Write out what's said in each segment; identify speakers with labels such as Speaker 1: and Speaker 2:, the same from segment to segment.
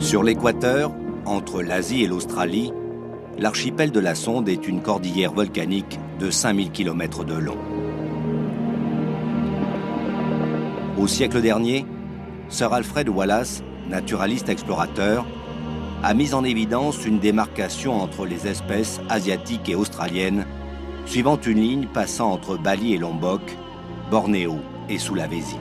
Speaker 1: Sur l'équateur, entre l'Asie et l'Australie, l'archipel de la Sonde est une cordillère volcanique de 5000 km de long. Au siècle dernier, Sir Alfred Wallace, naturaliste explorateur, a mis en évidence une démarcation entre les espèces asiatiques et australiennes, suivant une ligne passant entre Bali et Lombok, Bornéo et Sulawesi.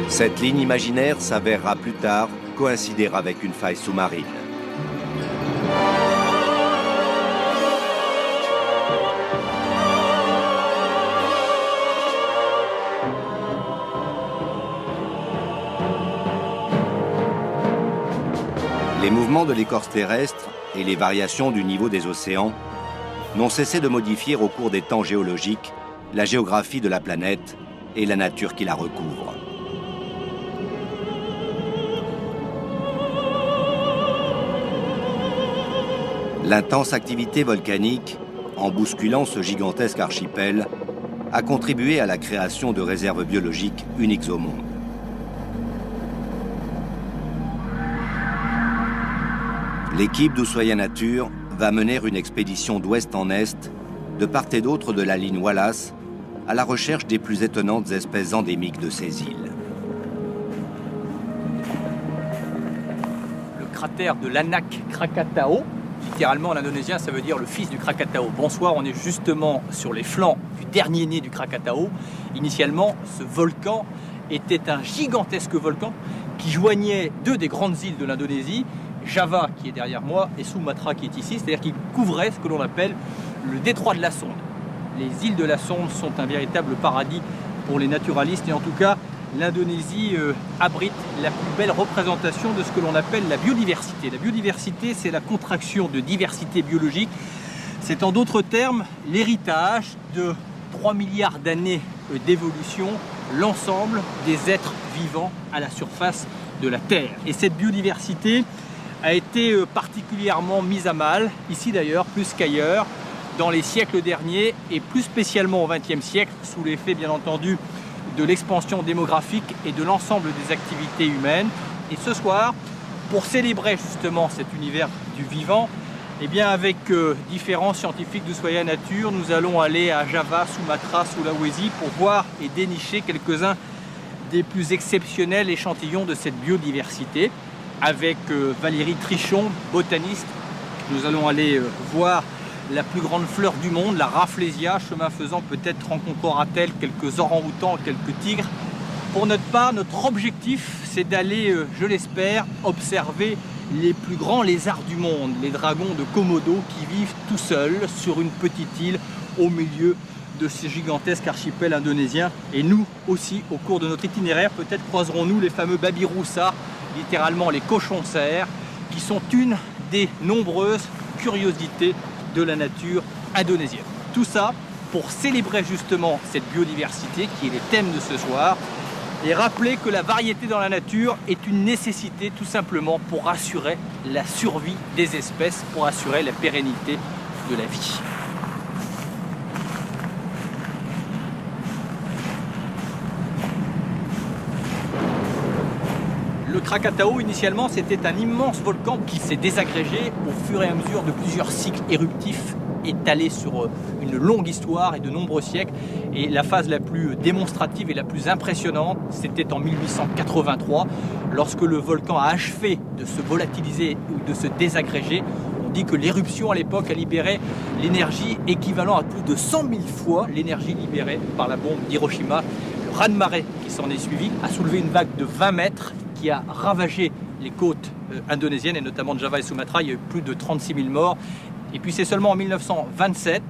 Speaker 1: Cette ligne imaginaire s'avérera plus tard coïncider avec une faille sous-marine. Les mouvements de l'écorce terrestre et les variations du niveau des océans n'ont cessé de modifier au cours des temps géologiques la géographie de la planète et la nature qui la recouvre. L'intense activité volcanique, en bousculant ce gigantesque archipel, a contribué à la création de réserves biologiques uniques au monde. L'équipe d'Ushuaïa Nature va mener une expédition d'ouest en est, de part et d'autre de la ligne Wallace, à la recherche des plus étonnantes espèces endémiques de ces îles.
Speaker 2: Le cratère de l'Anak Krakatau, littéralement en indonésien ça veut dire le fils du Krakatau. Bonsoir, on est justement sur les flancs du dernier né du Krakatau. Initialement, ce volcan était un gigantesque volcan qui joignait deux des grandes îles de l'Indonésie, Java qui est derrière moi et Sumatra qui est ici, c'est-à-dire qu'il couvrait ce que l'on appelle le détroit de la Sonde. Les îles de la Sonde sont un véritable paradis pour les naturalistes et en tout cas l'Indonésie abrite la plus belle représentation de ce que l'on appelle la biodiversité. La biodiversité, c'est la contraction de diversité biologique. C'est en d'autres termes l'héritage de 3 milliards d'années d'évolution, l'ensemble des êtres vivants à la surface de la Terre. Et cette biodiversité a été particulièrement mise à mal, ici d'ailleurs, plus qu'ailleurs, dans les siècles derniers et plus spécialement au XXe siècle, sous l'effet bien entendu de l'expansion démographique et de l'ensemble des activités humaines. Et ce soir, pour célébrer justement cet univers du vivant, eh bien avec différents scientifiques d'Ushuaïa Nature, nous allons aller à Java, Sumatra, Sulawesi pour voir et dénicher quelques-uns des plus exceptionnels échantillons de cette biodiversité. Avec Valérie Trichon, botaniste, nous allons aller voir la plus grande fleur du monde, la Rafflesia. Chemin faisant, peut-être rencontrera-t-elle quelques orang-outans, quelques tigres. Pour notre part, notre objectif, c'est d'aller, je l'espère, observer les plus grands lézards du monde, les dragons de Komodo qui vivent tout seuls sur une petite île au milieu de ce gigantesque archipel indonésien. Et nous aussi, au cours de notre itinéraire, peut-être croiserons-nous les fameux babirusa, littéralement les cochons-cerfs, qui sont une des nombreuses curiosités de la nature indonésienne. Tout ça pour célébrer justement cette biodiversité qui est le thème de ce soir et rappeler que la variété dans la nature est une nécessité tout simplement pour assurer la survie des espèces, pour assurer la pérennité de la vie. Le Krakatau, initialement, c'était un immense volcan qui s'est désagrégé au fur et à mesure de plusieurs cycles éruptifs étalés sur une longue histoire et de nombreux siècles. Et la phase la plus démonstrative et la plus impressionnante, c'était en 1883, lorsque le volcan a achevé de se volatiliser ou de se désagréger. On dit que l'éruption à l'époque a libéré l'énergie équivalent à plus de 100 000 fois l'énergie libérée par la bombe d'Hiroshima. Le raz-de-marée qui s'en est suivi a soulevé une vague de 20 mètres qui a ravagé les côtes indonésiennes et notamment de Java et Sumatra. Il y a eu plus de 36 000 morts. Et puis c'est seulement en 1927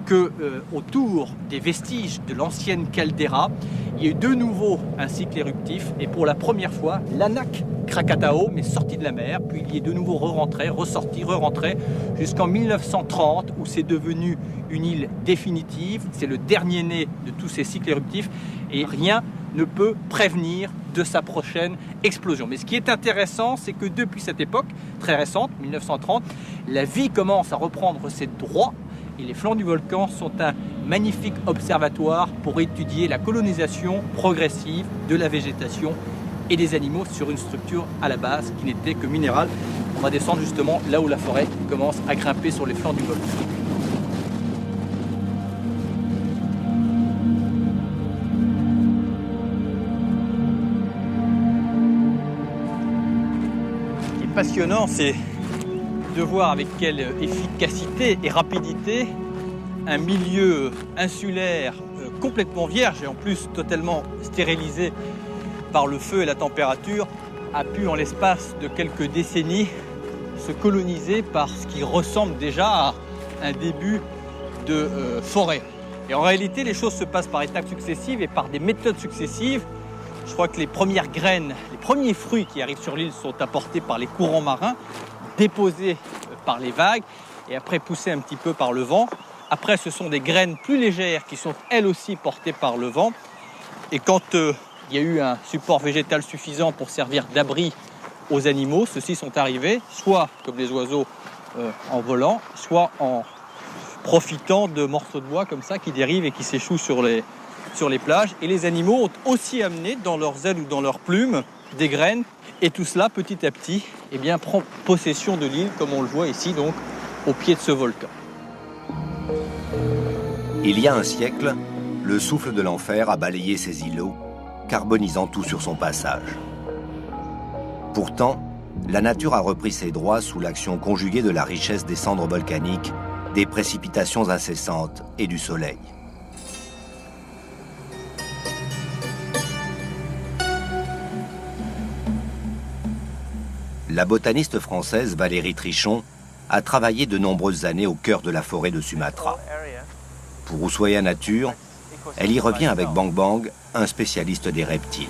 Speaker 2: que, autour des vestiges de l'ancienne caldeira, il y a eu de nouveau un cycle éruptif et pour la première fois, l'Anak Krakatau, mais sorti de la mer, puis il y est de nouveau re-rentré, ressorti, re-rentré, jusqu'en 1930 où c'est devenu une île définitive. C'est le dernier né de tous ces cycles éruptifs et rien ne peut prévenir de sa prochaine explosion. Mais ce qui est intéressant, c'est que depuis cette époque, très récente, 1930, la vie commence à reprendre ses droits et les flancs du volcan sont un magnifique observatoire pour étudier la colonisation progressive de la végétation et des animaux sur une structure à la base qui n'était que minérale. On va descendre justement là où la forêt commence à grimper sur les flancs du volcan. Ce qui est passionnant, c'est de voir avec quelle efficacité et rapidité un milieu insulaire complètement vierge et en plus totalement stérilisé par le feu et la température a pu en l'espace de quelques décennies se coloniser par ce qui ressemble déjà à un début de forêt. Et en réalité, les choses se passent par étapes successives et par des méthodes successives. Je crois que les premières graines, les premiers fruits qui arrivent sur l'île sont apportés par les courants marins, déposés par les vagues et après poussés un petit peu par le vent. Après, ce sont des graines plus légères qui sont elles aussi portées par le vent. Et quand il y a eu un support végétal suffisant pour servir d'abri aux animaux, ceux-ci sont arrivés, soit comme les oiseaux en volant, soit en profitant de morceaux de bois comme ça qui dérivent et qui s'échouent sur les plages. Et les animaux ont aussi amené dans leurs ailes ou dans leurs plumes des graines. Et tout cela, petit à petit, eh bien, prend possession de l'île, comme on le voit ici, donc, au pied de ce volcan.
Speaker 1: Il y a un siècle, le souffle de l'enfer a balayé ces îlots, carbonisant tout sur son passage. Pourtant, la nature a repris ses droits sous l'action conjuguée de la richesse des cendres volcaniques, des précipitations incessantes et du soleil. La botaniste française Valérie Trichon a travaillé de nombreuses années au cœur de la forêt de Sumatra. Pour Ushuaïa Nature, elle y revient avec Bang Bang, un spécialiste des reptiles.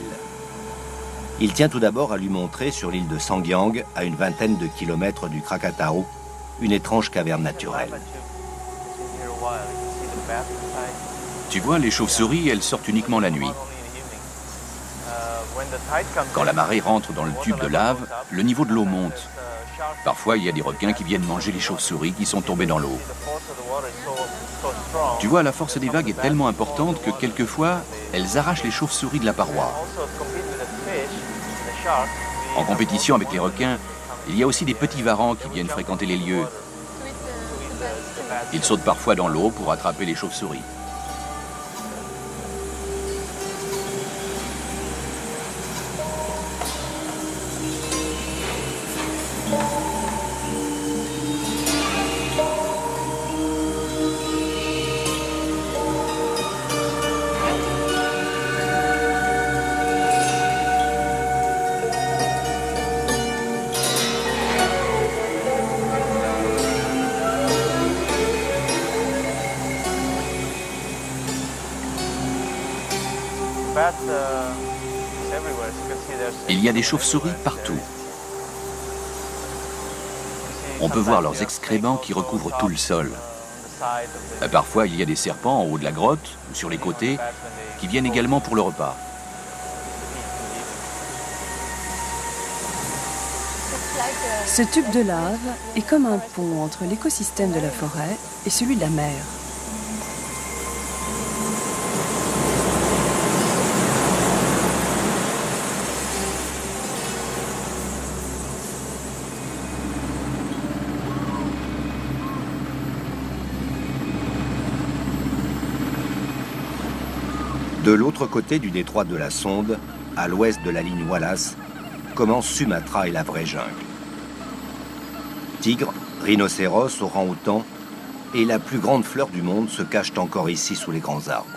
Speaker 1: Il tient tout d'abord à lui montrer sur l'île de Sangiang, à une vingtaine de kilomètres du Krakatao, une étrange caverne naturelle.
Speaker 3: Tu vois, les chauves-souris, elles sortent uniquement la nuit. Quand la marée rentre dans le tube de lave, le niveau de l'eau monte. Parfois, il y a des requins qui viennent manger les chauves-souris qui sont tombées dans l'eau. Tu vois, la force des vagues est tellement importante que quelquefois, elles arrachent les chauves-souris de la paroi. En compétition avec les requins, il y a aussi des petits varans qui viennent fréquenter les lieux. Ils sautent parfois dans l'eau pour attraper les chauves-souris. Il y a des chauves-souris partout. On peut voir leurs excréments qui recouvrent tout le sol. Parfois, il y a des serpents en haut de la grotte ou sur les côtés qui viennent également pour le repas.
Speaker 4: Ce tube de lave est comme un pont entre l'écosystème de la forêt et celui de la mer.
Speaker 1: De l'autre côté du détroit de la Sonde, à l'ouest de la ligne Wallace, commence Sumatra et la vraie jungle. Tigres, rhinocéros, orang-outans et la plus grande fleur du monde se cachent encore ici sous les grands arbres.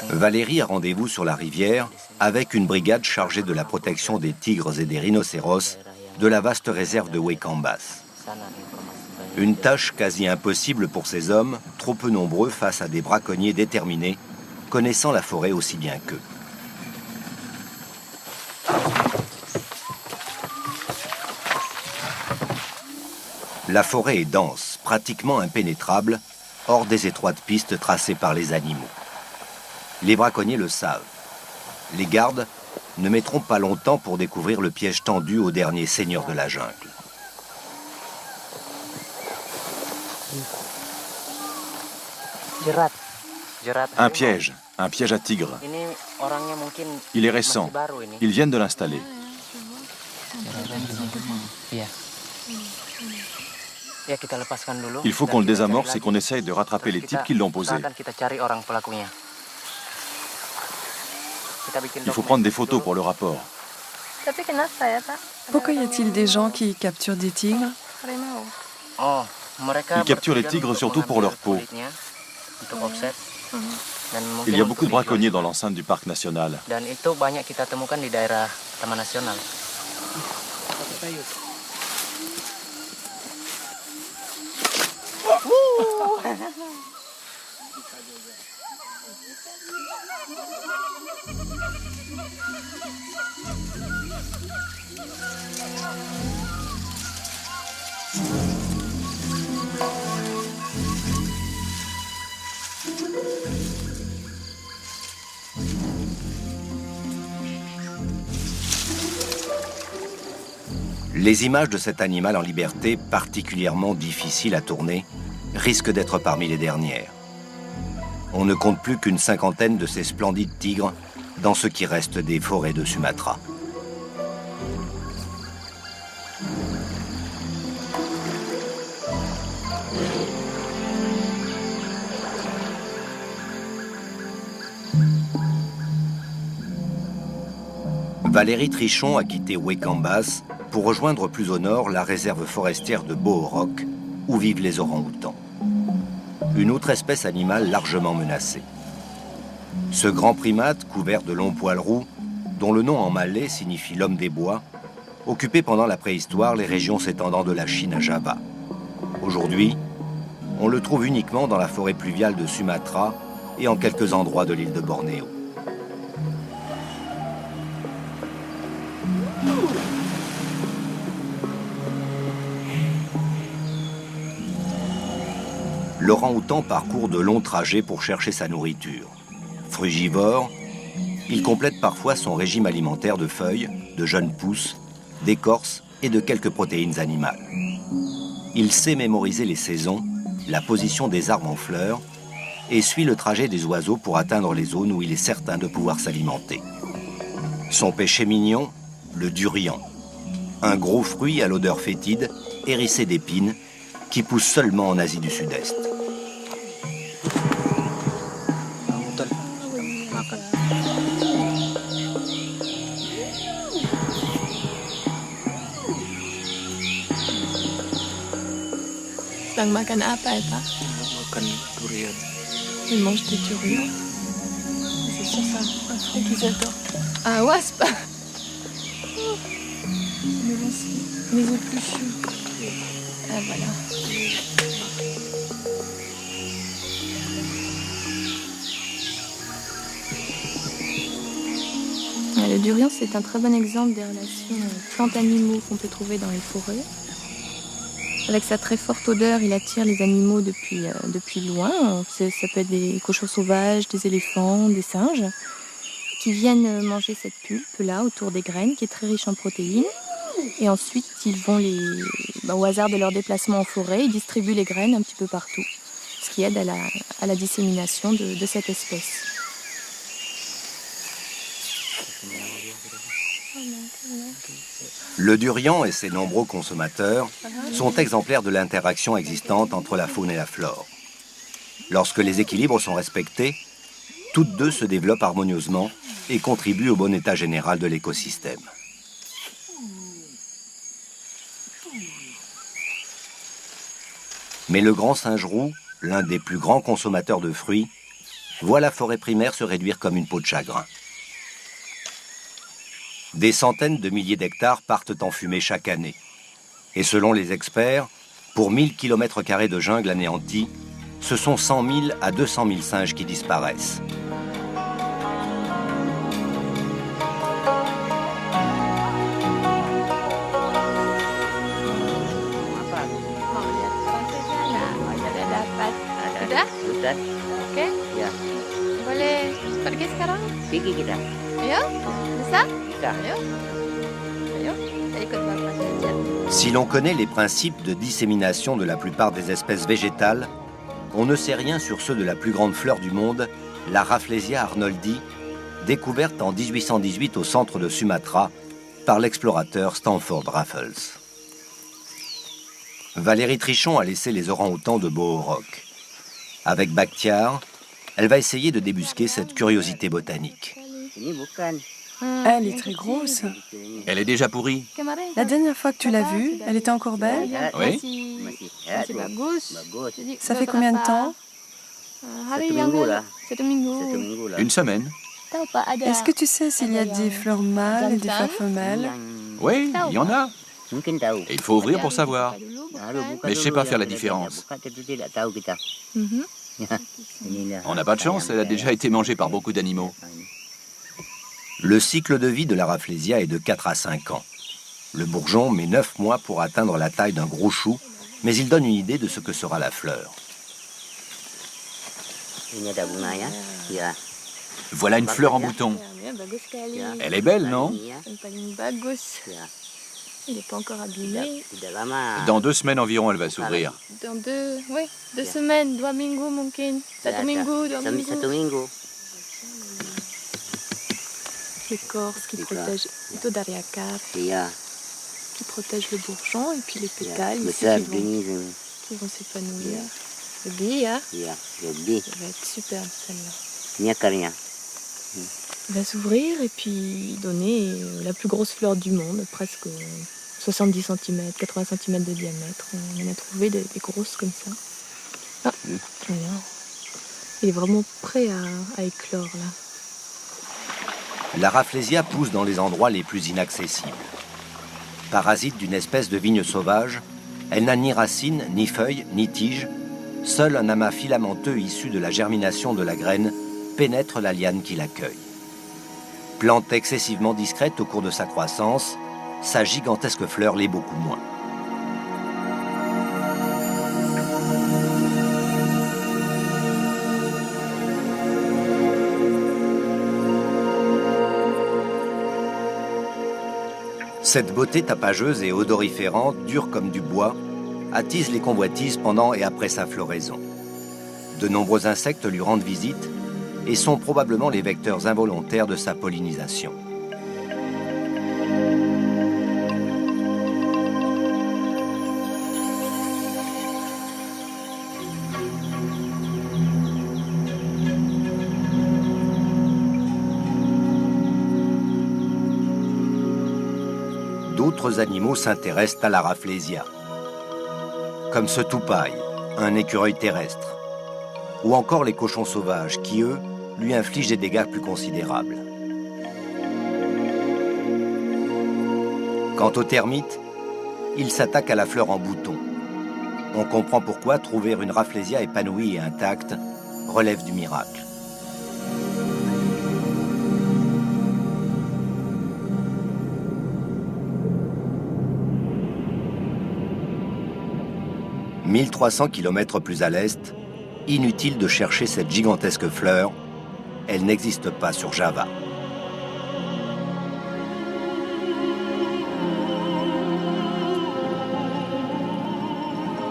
Speaker 1: Valérie a rendez-vous sur la rivière avec une brigade chargée de la protection des tigres et des rhinocéros de la vaste réserve de Waikambas. Une tâche quasi impossible pour ces hommes, trop peu nombreux face à des braconniers déterminés, connaissant la forêt aussi bien qu'eux. La forêt est dense, pratiquement impénétrable, hors des étroites pistes tracées par les animaux. Les braconniers le savent. Les gardes ne mettront pas longtemps pour découvrir le piège tendu au dernier seigneur de la jungle.
Speaker 5: Un piège à tigre. Il est récent. Ils viennent de l'installer. Il faut qu'on le désamorce et qu'on essaye de rattraper les types qui l'ont posé. Il faut prendre des photos pour le rapport.
Speaker 4: Pourquoi y a-t-il des gens qui capturent des tigres?
Speaker 5: Ils capturent les tigres surtout pour leur peau. Il y a beaucoup de braconniers dans l'enceinte du parc national.
Speaker 1: Les images de cet animal en liberté, particulièrement difficiles à tourner, risquent d'être parmi les dernières. On ne compte plus qu'une cinquantaine de ces splendides tigres dans ce qui reste des forêts de Sumatra. Valérie Trichon a quitté Ouekambas pour rejoindre plus au nord la réserve forestière de Bohorok, où vivent les orang-outans. Une autre espèce animale largement menacée. Ce grand primate, couvert de longs poils roux, dont le nom en malais signifie l'homme des bois, occupait pendant la préhistoire les régions s'étendant de la Chine à Java. Aujourd'hui, on le trouve uniquement dans la forêt pluviale de Sumatra et en quelques endroits de l'île de Bornéo. L'orang-outan parcourt de longs trajets pour chercher sa nourriture. Frugivore, il complète parfois son régime alimentaire de feuilles, de jeunes pousses, d'écorces et de quelques protéines animales. Il sait mémoriser les saisons, la position des arbres en fleurs et suit le trajet des oiseaux pour atteindre les zones où il est certain de pouvoir s'alimenter. Son péché mignon, le durian, un gros fruit à l'odeur fétide, hérissé d'épines, qui pousse seulement en Asie du Sud-Est.
Speaker 6: Sedang makan apa ya, Pak?
Speaker 7: Makan durian.
Speaker 6: Il mange des durians. C'est sûr ça, un fruit qu'ils adorent. Un wasp. Les épluchures. Ah voilà. Le durian, c'est un très bon exemple des relations plantes-animaux qu'on peut trouver dans les forêts. Avec sa très forte odeur, il attire les animaux depuis loin. Ça peut être des cochons sauvages, des éléphants, des singes, qui viennent manger cette pulpe-là autour des graines, qui est très riche en protéines. Et ensuite, ils vont au hasard de leur déplacement en forêt, ils distribuent les graines un petit peu partout, ce qui aide à la dissémination de cette espèce.
Speaker 1: Le durian et ses nombreux consommateurs sont exemplaires de l'interaction existante entre la faune et la flore. Lorsque les équilibres sont respectés, toutes deux se développent harmonieusement et contribuent au bon état général de l'écosystème. Mais le grand singe roux, l'un des plus grands consommateurs de fruits, voit la forêt primaire se réduire comme une peau de chagrin. Des centaines de milliers d'hectares partent en fumée chaque année. Et selon les experts, pour 1000 km² de jungle anéantie, ce sont 100 000 à 200 000 singes qui disparaissent.
Speaker 6: Udah? Oke. Boleh pergi sekarang? Ayo, bisa? Ayo. Ayo, kita ikut bapak saja.
Speaker 1: Si l'on connaît les principes de dissémination de la plupart des espèces végétales, on ne sait rien sur ceux de la plus grande fleur du monde, la Rafflesia arnoldi, découverte en 1818 au centre de Sumatra par l'explorateur Stanford Raffles. Valérie Trichon a laissé les orang-outans de Bohorok. Avec Bakhtiar, elle va essayer de débusquer cette curiosité botanique.
Speaker 4: Elle est très grosse.
Speaker 3: Elle est déjà pourrie.
Speaker 4: La dernière fois que tu l'as vue, elle était encore belle.
Speaker 3: Oui.
Speaker 6: Masih bagus.
Speaker 4: Ça fait combien de temps?
Speaker 6: Hari yang lalu. 1 minggu.
Speaker 3: Une semaine.
Speaker 6: Tahu Pak, ada.
Speaker 4: Est-ce que tu sais s'il y a des fleurs mâles et des fleurs femelles?
Speaker 3: Oui, il y en a. Et il faut ouvrir pour savoir. Mais je sais pas faire la différence.
Speaker 6: Mhm.
Speaker 3: On n'a pas de chance, elle a déjà été mangée par beaucoup d'animaux.
Speaker 1: Le cycle de vie de la Rafflesia est de 4 à 5 ans. Le bourgeon met 9 mois pour atteindre la taille d'un gros chou, mais il donne une idée de ce que sera la fleur.
Speaker 3: Voilà une fleur en bouton.
Speaker 6: Bagus sekali.
Speaker 3: Elle est belle, non?
Speaker 6: Yang paling bagus. Il n'est pas encore abîmé.
Speaker 3: Dans 2 semaines environ, elle va s'ouvrir.
Speaker 6: Dans 2 semaines, 2 minggu mungkin. 1 minggu, 2 minggu. L'écorce qui protège itu dari akar, qui protège le bourgeon et puis les pétales ici qui vont s'épanouir. Gede ya, ça va être superbe celle-là. Elle va s'ouvrir et puis donner la plus grosse fleur du monde, presque 70 cm, 80 cm de diamètre. On en a trouvé des grosses comme ça. Ah, regarde. Il est vraiment prêt à éclore là.
Speaker 1: La Rafflesia pousse dans les endroits les plus inaccessibles. Parasite d'une espèce de vigne sauvage, elle n'a ni racines, ni feuilles, ni tiges. Seul un amas filamenteux issu de la germination de la graine pénètre la liane qui l'accueille. Plante excessivement discrète au cours de sa croissance, sa gigantesque fleur l'est beaucoup moins. Cette beauté tapageuse et odoriférante, dure comme du bois, attise les convoitises pendant et après sa floraison. De nombreux insectes lui rendent visite et sont probablement les vecteurs involontaires de sa pollinisation. D'autres animaux s'intéressent à la Rafflesia, comme ce toupaille, un écureuil terrestre, ou encore les cochons sauvages qui, eux, lui infligent des dégâts plus considérables. Quant aux termites, ils s'attaquent à la fleur en bouton. On comprend pourquoi trouver une Rafflesia épanouie et intacte relève du miracle. « 1300 km plus à l'est, inutile de chercher cette gigantesque fleur. Elle n'existe pas sur Java.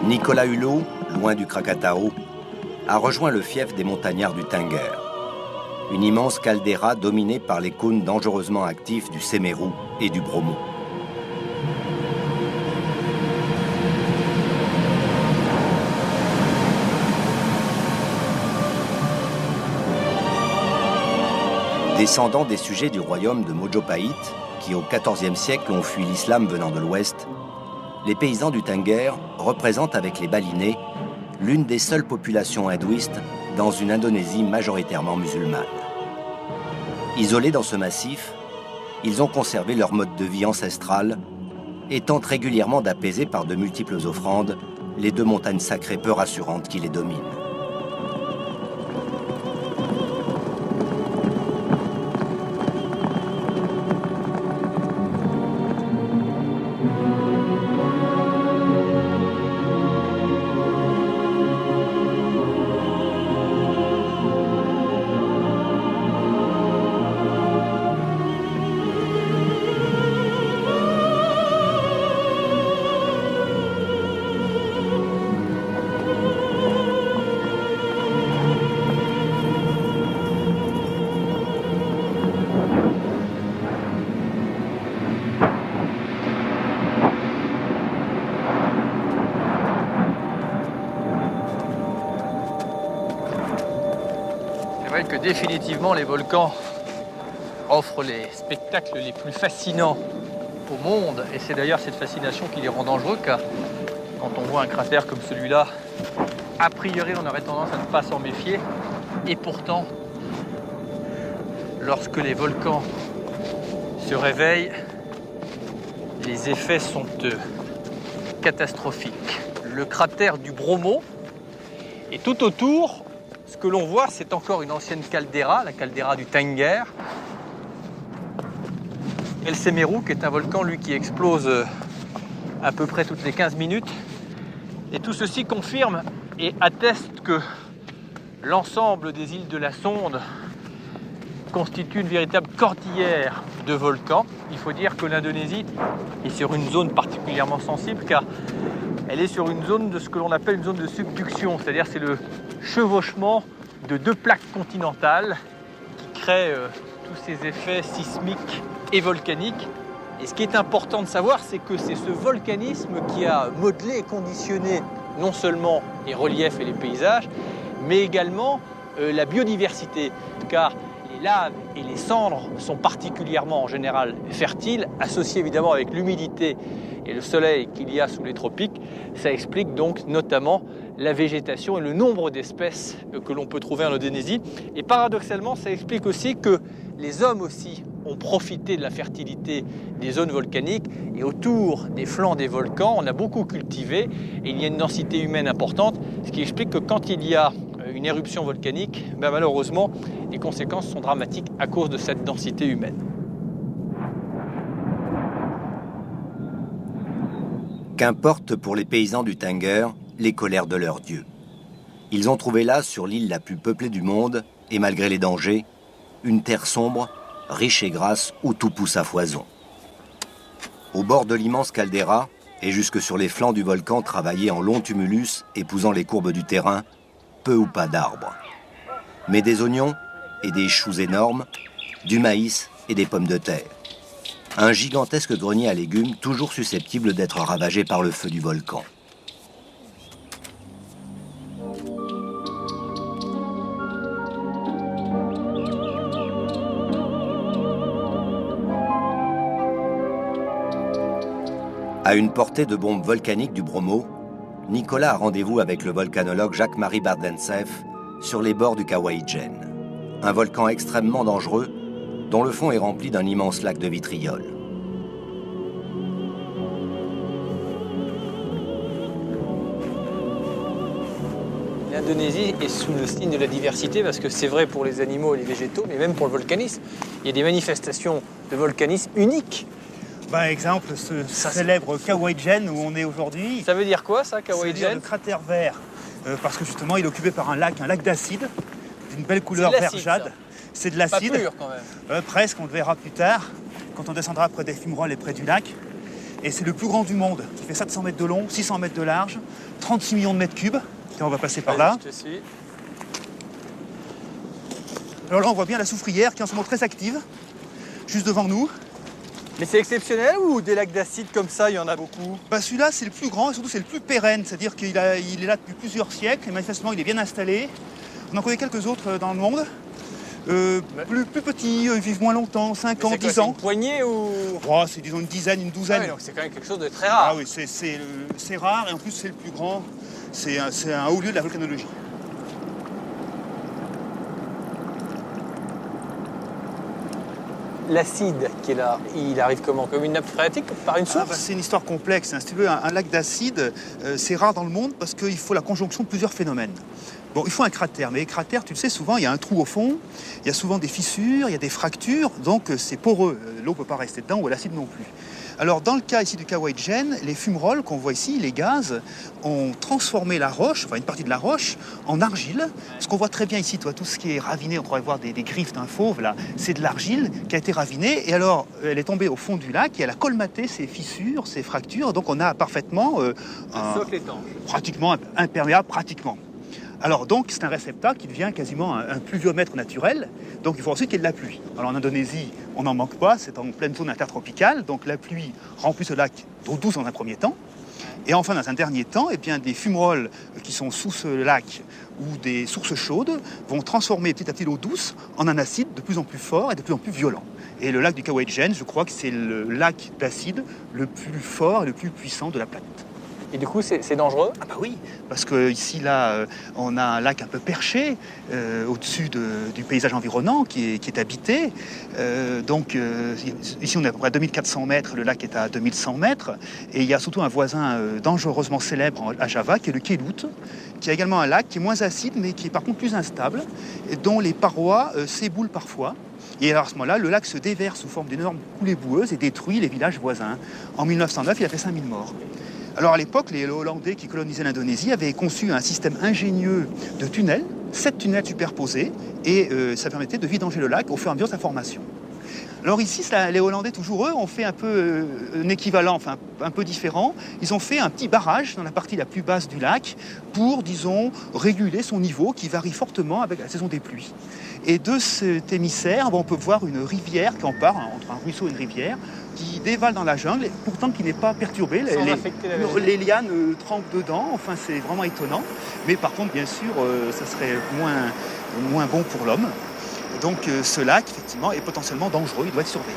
Speaker 1: Nicolas Hulot, loin du Krakatao, a rejoint le fief des montagnards du Tengger, une immense caldeira dominée par les cônes dangereusement actifs du Semeru et du Bromo. Descendants des sujets du royaume de Mojopahit, qui au XIVe siècle ont fui l'islam venant de l'ouest, les paysans du Tengger représentent avec les Balinés l'une des seules populations hindouistes dans une Indonésie majoritairement musulmane. Isolés dans ce massif, ils ont conservé leur mode de vie ancestral et tentent régulièrement d'apaiser par de multiples offrandes les 2 montagnes sacrées peu rassurantes qui les dominent.
Speaker 2: vrai que définitivement les volcans offrent les spectacles les plus fascinants au monde. Et c'est d'ailleurs cette fascination qui les rend dangereux, car quand on voit un cratère comme celui-là, a priori on aurait tendance à ne pas s'en méfier. Et pourtant, lorsque les volcans se réveillent, les effets sont catastrophiques. Le cratère du Bromo, et tout autour, ce que l'on voit, c'est encore une ancienne caldeira, la caldeira du Tanger. El Semeru, qui est un volcan, lui, qui explose à peu près toutes les 15 minutes. Et tout ceci confirme et atteste que l'ensemble des îles de la Sonde constitue une véritable cordillère de volcans. Il faut dire que l'Indonésie est sur une zone particulièrement sensible, car elle est sur une zone de ce que l'on appelle une zone de subduction, c'est-à-dire c'est le chevauchement de deux plaques continentales qui créent tous ces effets sismiques et volcaniques. Et ce qui est important de savoir, c'est que c'est ce volcanisme qui a modelé et conditionné non seulement les reliefs et les paysages, mais également la biodiversité, car les laves et les cendres sont particulièrement en général fertiles, associées évidemment avec l'humidité et le soleil qu'il y a sous les tropiques. Ça explique donc notamment la végétation et le nombre d'espèces que l'on peut trouver en Indonésie. Et paradoxalement, ça explique aussi que les hommes aussi ont profité de la fertilité des zones volcaniques, et autour des flancs des volcans, on a beaucoup cultivé et il y a une densité humaine importante, ce qui explique que quand il y a une éruption volcanique, malheureusement, les conséquences sont dramatiques à cause de cette densité humaine.
Speaker 1: Qu'importe pour les paysans du Tanger les colères de leurs dieux. Ils ont trouvé là, sur l'île la plus peuplée du monde, et malgré les dangers, une terre sombre, riche et grasse, où tout pousse à foison. Au bord de l'immense caldeira, et jusque sur les flancs du volcan travaillés en longs tumulus épousant les courbes du terrain, peu ou pas d'arbres. Mais des oignons et des choux énormes, du maïs et des pommes de terre. Un gigantesque grenier à légumes toujours susceptible d'être ravagé par le feu du volcan. À une portée de bombe volcanique du Bromo, Nicolas a rendez-vous avec le volcanologue Jacques-Marie Bardentsev sur les bords du Kawaïdjen, un volcan extrêmement dangereux dont le fond est rempli d'un immense lac de vitriol.
Speaker 2: L'Indonésie est sous le signe de la diversité, parce que c'est vrai pour les animaux et les végétaux, mais même pour le volcanisme. Il y a des manifestations de volcanisme uniques.
Speaker 7: Par exemple, ce célèbre Kawaïdjen où on est aujourd'hui.
Speaker 2: Ça veut dire quoi, ça, Kawaïdjen?
Speaker 7: C'est le cratère vert, parce que justement il est occupé par un lac d'acide, d'une belle couleur vert jade. C'est de l'acide.
Speaker 2: Pas pur quand même.
Speaker 7: Presque, on le verra plus tard, quand on descendra près des fumerolles et près du lac. Et c'est le plus grand du monde, qui fait 700 mètres de long, 600 mètres de large, 36 millions de mètres cubes. Et on va passer par là.
Speaker 2: Je te suis.
Speaker 7: Alors là, on voit bien la soufrière qui est en ce moment très active, juste devant nous.
Speaker 2: Mais c'est exceptionnel, ou des lacs d'acide comme ça, il y en a beaucoup?
Speaker 7: Celui-là, c'est le plus grand et surtout c'est le plus pérenne, c'est-à-dire qu'il est là depuis plusieurs siècles et manifestement il est bien installé. On en connaît quelques autres dans le monde. Plus petits, ils vivent moins longtemps, 5 ans, 10 ans.
Speaker 2: C'est une poignée ou...
Speaker 7: C'est disons une dizaine, une douzaine.
Speaker 2: Ah oui, donc c'est quand même quelque chose de très rare.
Speaker 7: Ah oui, c'est rare et en plus c'est le plus grand. C'est un haut lieu de la volcanologie.
Speaker 2: L'acide qui est là, il arrive comment? Comme une nappe phréatique, par une source?
Speaker 7: C'est une histoire complexe. Si tu veux, un lac d'acide, c'est rare dans le monde parce qu'il faut la conjonction de plusieurs phénomènes. Bon, il faut un cratère, mais les cratères, tu le sais, souvent, il y a un trou au fond, il y a souvent des fissures, il y a des fractures, donc c'est poreux. L'eau ne peut pas rester dedans, ou l'acide non plus. Alors, dans le cas ici du Kawaïdjen, les fumerolles qu'on voit ici, les gaz, ont transformé la roche, enfin une partie de la roche, en argile. Ce qu'on voit très bien ici, tout ce qui est raviné, on pourrait voir des griffes d'un fauve, là, c'est de l'argile qui a été ravinée, et alors, elle est tombée au fond du lac, et elle a colmaté ces fissures, ces fractures, donc on a parfaitement...
Speaker 2: un socle étanche.
Speaker 7: Pratiquement imperméable, pratiquement. Alors donc, c'est un réceptacle qui devient quasiment un pluviomètre naturel, donc il faut ensuite qu'il y ait de la pluie. Alors en Indonésie, on n'en manque pas, c'est en pleine zone intertropicale, donc la pluie remplit ce lac d'eau douce dans un premier temps, Et enfin, dans un dernier temps, eh bien, des fumerolles qui sont sous ce lac ou des sources chaudes vont transformer petit à petit l'eau douce en un acide de plus en plus fort et de plus en plus violent. Et le lac du Kawaïdjen, je crois que c'est le lac d'acide le plus fort et le plus puissant de la planète.
Speaker 2: Et du coup, c'est dangereux?
Speaker 7: Ah bah oui, parce qu'ici, là, on a un lac un peu perché au-dessus du paysage environnant qui est habité. Ici, on est à peu près à 2400 mètres, le lac est à 2100 mètres. Et il y a surtout un voisin dangereusement célèbre à Java, qui est le Kelut, qui a également un lac qui est moins acide, mais qui est par contre plus instable, et dont les parois s'éboulent parfois. Et alors à ce moment-là, le lac se déverse sous forme d'énormes coulées boueuses et détruit les villages voisins. En 1909, il a fait 5000 morts. Alors à l'époque, les Hollandais qui colonisaient l'Indonésie avaient conçu un système ingénieux de tunnels, 7 tunnels superposés, et ça permettait de vidanger le lac au fur et à mesure de sa formation. Alors ici, les Hollandais, toujours eux, ont fait un peu un équivalent, enfin un peu différent. Ils ont fait un petit barrage dans la partie la plus basse du lac pour, disons, réguler son niveau qui varie fortement avec la saison des pluies. Et de cet émissaire, on peut voir une rivière qui en part, entre un ruisseau et une rivière, qui dévale dans la jungle, et pourtant qui n'est pas perturbée. Les lianes trempent dedans, enfin c'est vraiment étonnant. Mais par contre, bien sûr, ça serait moins bon pour l'homme. Donc ce lac, effectivement, est potentiellement dangereux, il doit être surveillé.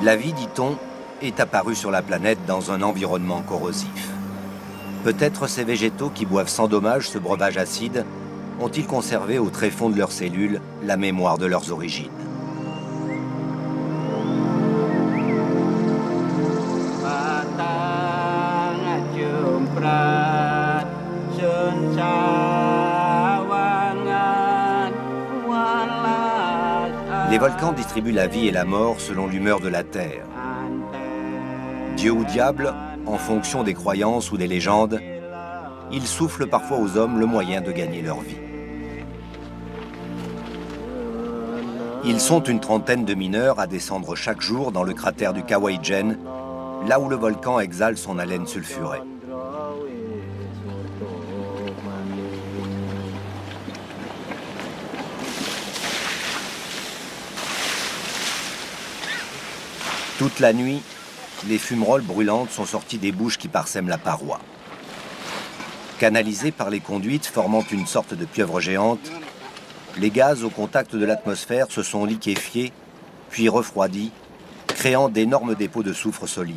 Speaker 1: La vie, dit-on, est apparue sur la planète dans un environnement corrosif. Peut-être ces végétaux qui boivent sans dommage ce breuvage acide ont-ils conservé au tréfonds de leurs cellules la mémoire de leurs origines. Les volcans distribuent la vie et la mort selon l'humeur de la Terre. Dieu ou diable, en fonction des croyances ou des légendes, ils soufflent parfois aux hommes le moyen de gagner leur vie. Ils sont une trentaine de mineurs à descendre chaque jour dans le cratère du Kawaïdjen, là où le volcan exhale son haleine sulfurée. Toute la nuit, les fumerolles brûlantes sont sorties des bouches qui parsèment la paroi. Canalisées par les conduites formant une sorte de pieuvre géante, les gaz au contact de l'atmosphère se sont liquéfiés, puis refroidis, créant d'énormes dépôts de soufre solide.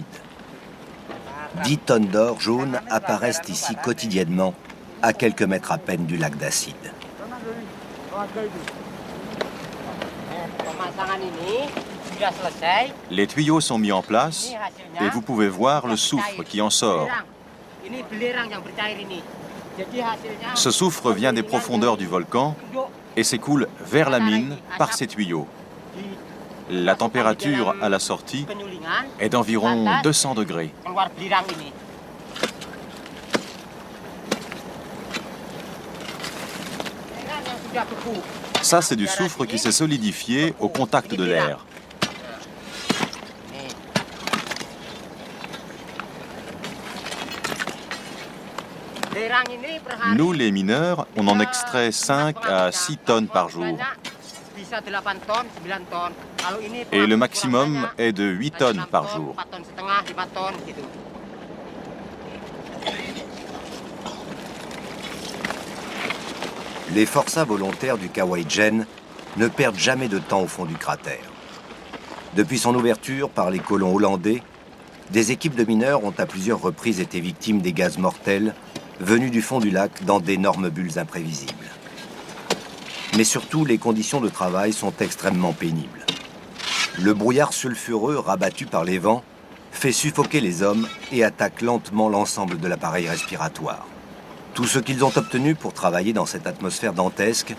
Speaker 1: 10 tonnes d'or jaune apparaissent ici quotidiennement, à quelques mètres à peine du lac d'acide.
Speaker 5: Les tuyaux sont mis en place et vous pouvez voir le soufre qui en sort. Ce soufre vient des profondeurs du volcan et s'écoule vers la mine par ces tuyaux. La température à la sortie est d'environ 200 degrés. Ça, c'est du soufre qui s'est solidifié au contact de l'air. Nous, les mineurs, on en extrait 5 à 6 tonnes par jour. Et le maximum est de 8 tonnes par jour.
Speaker 1: Les forçats volontaires du Kawaïdjen ne perdent jamais de temps au fond du cratère. Depuis son ouverture par les colons hollandais, des équipes de mineurs ont à plusieurs reprises été victimes des gaz mortels venus du fond du lac dans d'énormes bulles imprévisibles. Mais surtout, les conditions de travail sont extrêmement pénibles. Le brouillard sulfureux rabattu par les vents fait suffoquer les hommes et attaque lentement l'ensemble de l'appareil respiratoire. Tout ce qu'ils ont obtenu pour travailler dans cette atmosphère dantesque,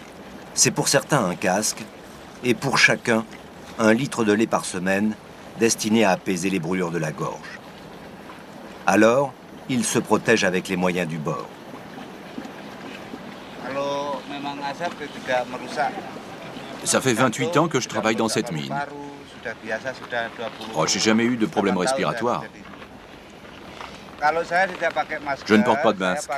Speaker 1: c'est pour certains un casque et pour chacun 1 litre de lait par semaine destiné à apaiser les brûlures de la gorge. Alors, ils se protègent avec les moyens du bord.
Speaker 3: Ça fait 28 ans que je travaille dans cette mine. Oh, j'ai jamais eu de problème respiratoire. Je ne porte pas de masque.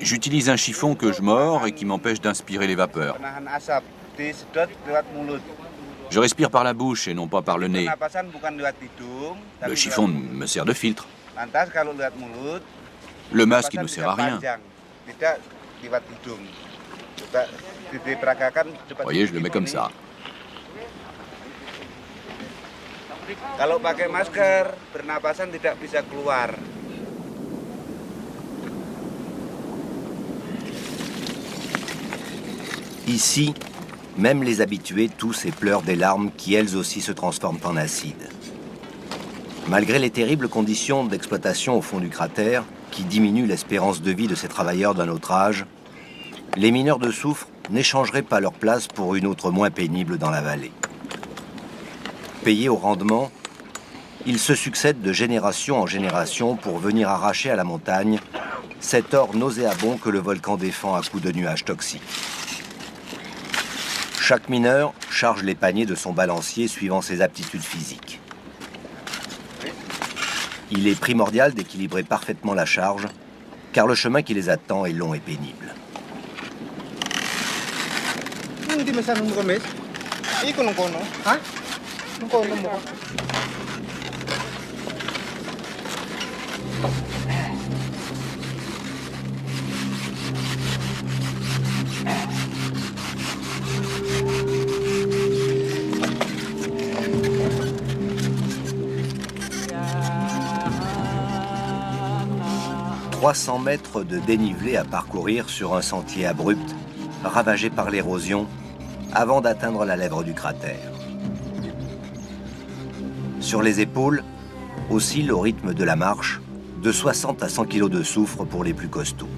Speaker 3: J'utilise un chiffon que je mords et qui m'empêche d'inspirer les vapeurs. Je respire par la bouche et non pas par le nez. Le chiffon me sert de filtre. Le masque, il ne sert à rien. Vous voyez, je le mets comme ça.
Speaker 1: Ici, même les habitués toussent et pleurent des larmes qui elles aussi se transforment en acide. Malgré les terribles conditions d'exploitation au fond du cratère, qui diminuent l'espérance de vie de ces travailleurs d'un autre âge, les mineurs de soufre n'échangeraient pas leur place pour une autre moins pénible dans la vallée. Payés au rendement, ils se succèdent de génération en génération pour venir arracher à la montagne cet or nauséabond que le volcan défend à coups de nuages toxiques. Chaque mineur charge les paniers de son balancier suivant ses aptitudes physiques. Il est primordial d'équilibrer parfaitement la charge, car le chemin qui les attend est long et pénible. « 300 mètres de dénivelé à parcourir sur un sentier abrupt, ravagé par l'érosion, avant d'atteindre la lèvre du cratère. Sur les épaules, oscille au rythme de la marche, de 60 à 100 kg de soufre pour les plus costauds.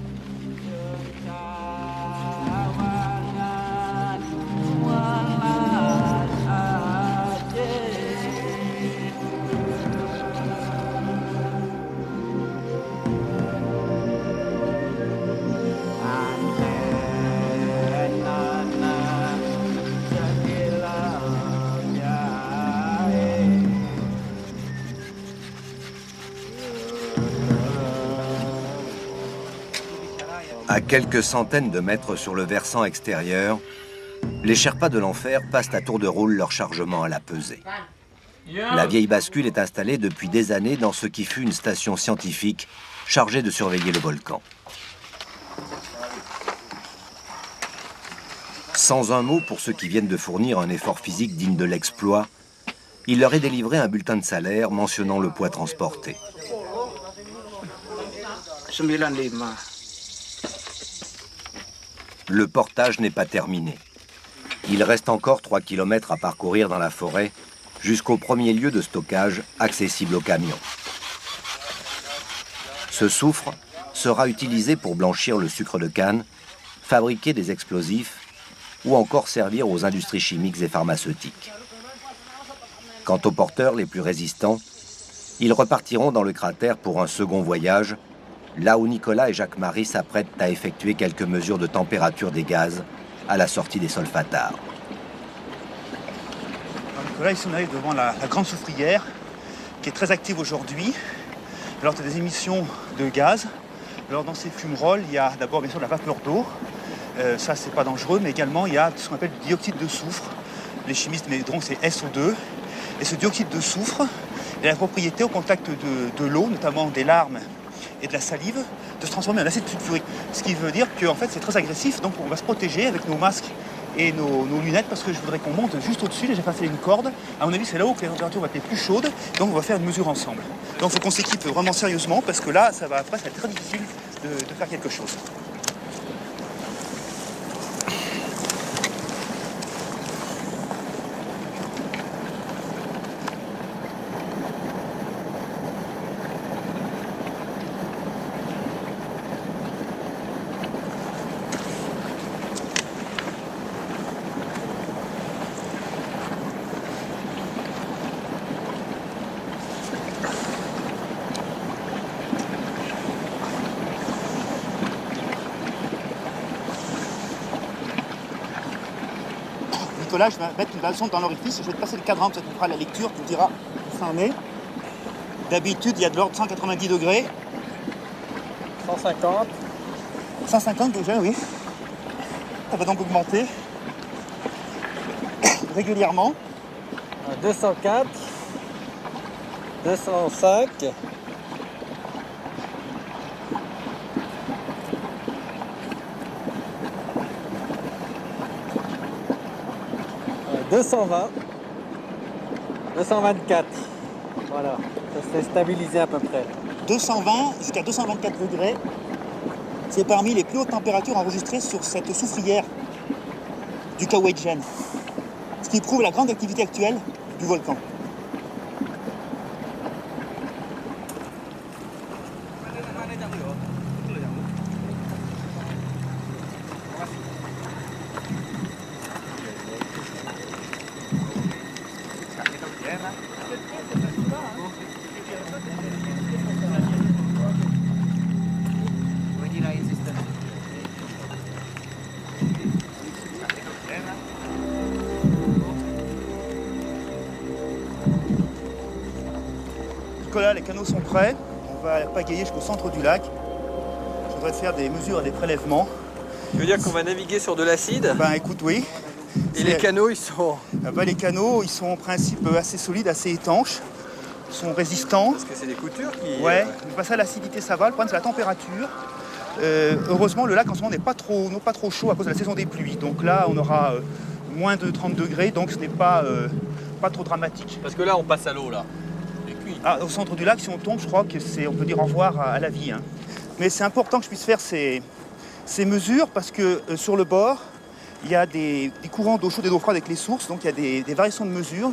Speaker 1: À quelques centaines de mètres sur le versant extérieur, les Sherpas de l'enfer passent à tour de rôle leur chargement à la pesée. La vieille bascule est installée depuis des années dans ce qui fut une station scientifique chargée de surveiller le volcan. Sans un mot pour ceux qui viennent de fournir un effort physique digne de l'exploit, il leur est délivré un bulletin de salaire mentionnant le poids transporté. Le portage n'est pas terminé. Il reste encore 3 km à parcourir dans la forêt jusqu'au premier lieu de stockage accessible aux camions. Ce soufre sera utilisé pour blanchir le sucre de canne, fabriquer des explosifs ou encore servir aux industries chimiques et pharmaceutiques. Quant aux porteurs les plus résistants, ils repartiront dans le cratère pour un second voyage, là où Nicolas et Jacques-Marie s'apprêtent à effectuer quelques mesures de température des gaz à la sortie des solfatares.
Speaker 7: Nicolas, ici on arrive devant la grande soufrière qui est très active aujourd'hui. Alors tu as des émissions de gaz. Alors dans ces fumerolles, il y a d'abord bien sûr la vapeur d'eau. Ça c'est pas dangereux, mais également il y a ce qu'on appelle du dioxyde de soufre. Les chimistes diront que c'est SO2. Et ce dioxyde de soufre il a la propriété au contact de l'eau, notamment des larmes et de la salive, de se transformer en acide sulfurique. Ce qui veut dire que en fait, c'est très agressif, donc on va se protéger avec nos masques et nos lunettes, parce que je voudrais qu'on monte juste au-dessus. Là, j'ai passé une corde. À mon avis, c'est là-haut que les températures vont être les plus chaudes, donc on va faire une mesure ensemble. Donc il faut qu'on s'équipe vraiment sérieusement, parce que là, ça va être très difficile de faire quelque chose. Là, je vais mettre une sonde dans l'orifice, je vais te passer le cadran, ça te fera la lecture, tu me diras où ça en est. D'habitude, il y a de l'ordre de 190 degrés.
Speaker 2: 150.
Speaker 7: 150 déjà, oui. Ça va donc augmenter régulièrement.
Speaker 8: 204, 205, 220, 224. Voilà, ça s'est stabilisé à peu près.
Speaker 7: 220 jusqu'à 224 degrés, c'est parmi les plus hautes températures enregistrées sur cette soufrière du Kaweïdjen, ce qui prouve la grande activité actuelle du volcan. Nicolas, les canaux sont prêts. On va pagayer jusqu'au centre du lac. Je voudrais faire des mesures et des prélèvements.
Speaker 8: Tu veux dire qu'on va naviguer sur de l'acide?
Speaker 7: Ben écoute, oui.
Speaker 8: Et les canaux, ils sont...
Speaker 7: Les canaux, ils sont en principe assez solides, assez étanches. Ils sont résistants.
Speaker 8: Parce que c'est des coutures qui...
Speaker 7: Ouais, ça, l'acidité, ça va. Le problème, c'est la température. Heureusement, le lac, en ce moment, n'est pas trop chaud à cause de la saison des pluies. Donc là, on aura moins de 30 degrés, donc ce n'est pas trop dramatique.
Speaker 2: Parce que là, on passe à l'eau, là.
Speaker 7: Ah, au centre du lac, si on tombe, je crois on peut dire au revoir à la vie. Hein. Mais c'est important que je puisse faire ces mesures parce que sur le bord, il y a des courants d'eau chaude et d'eau froide avec les sources, donc il y a des variations de mesures.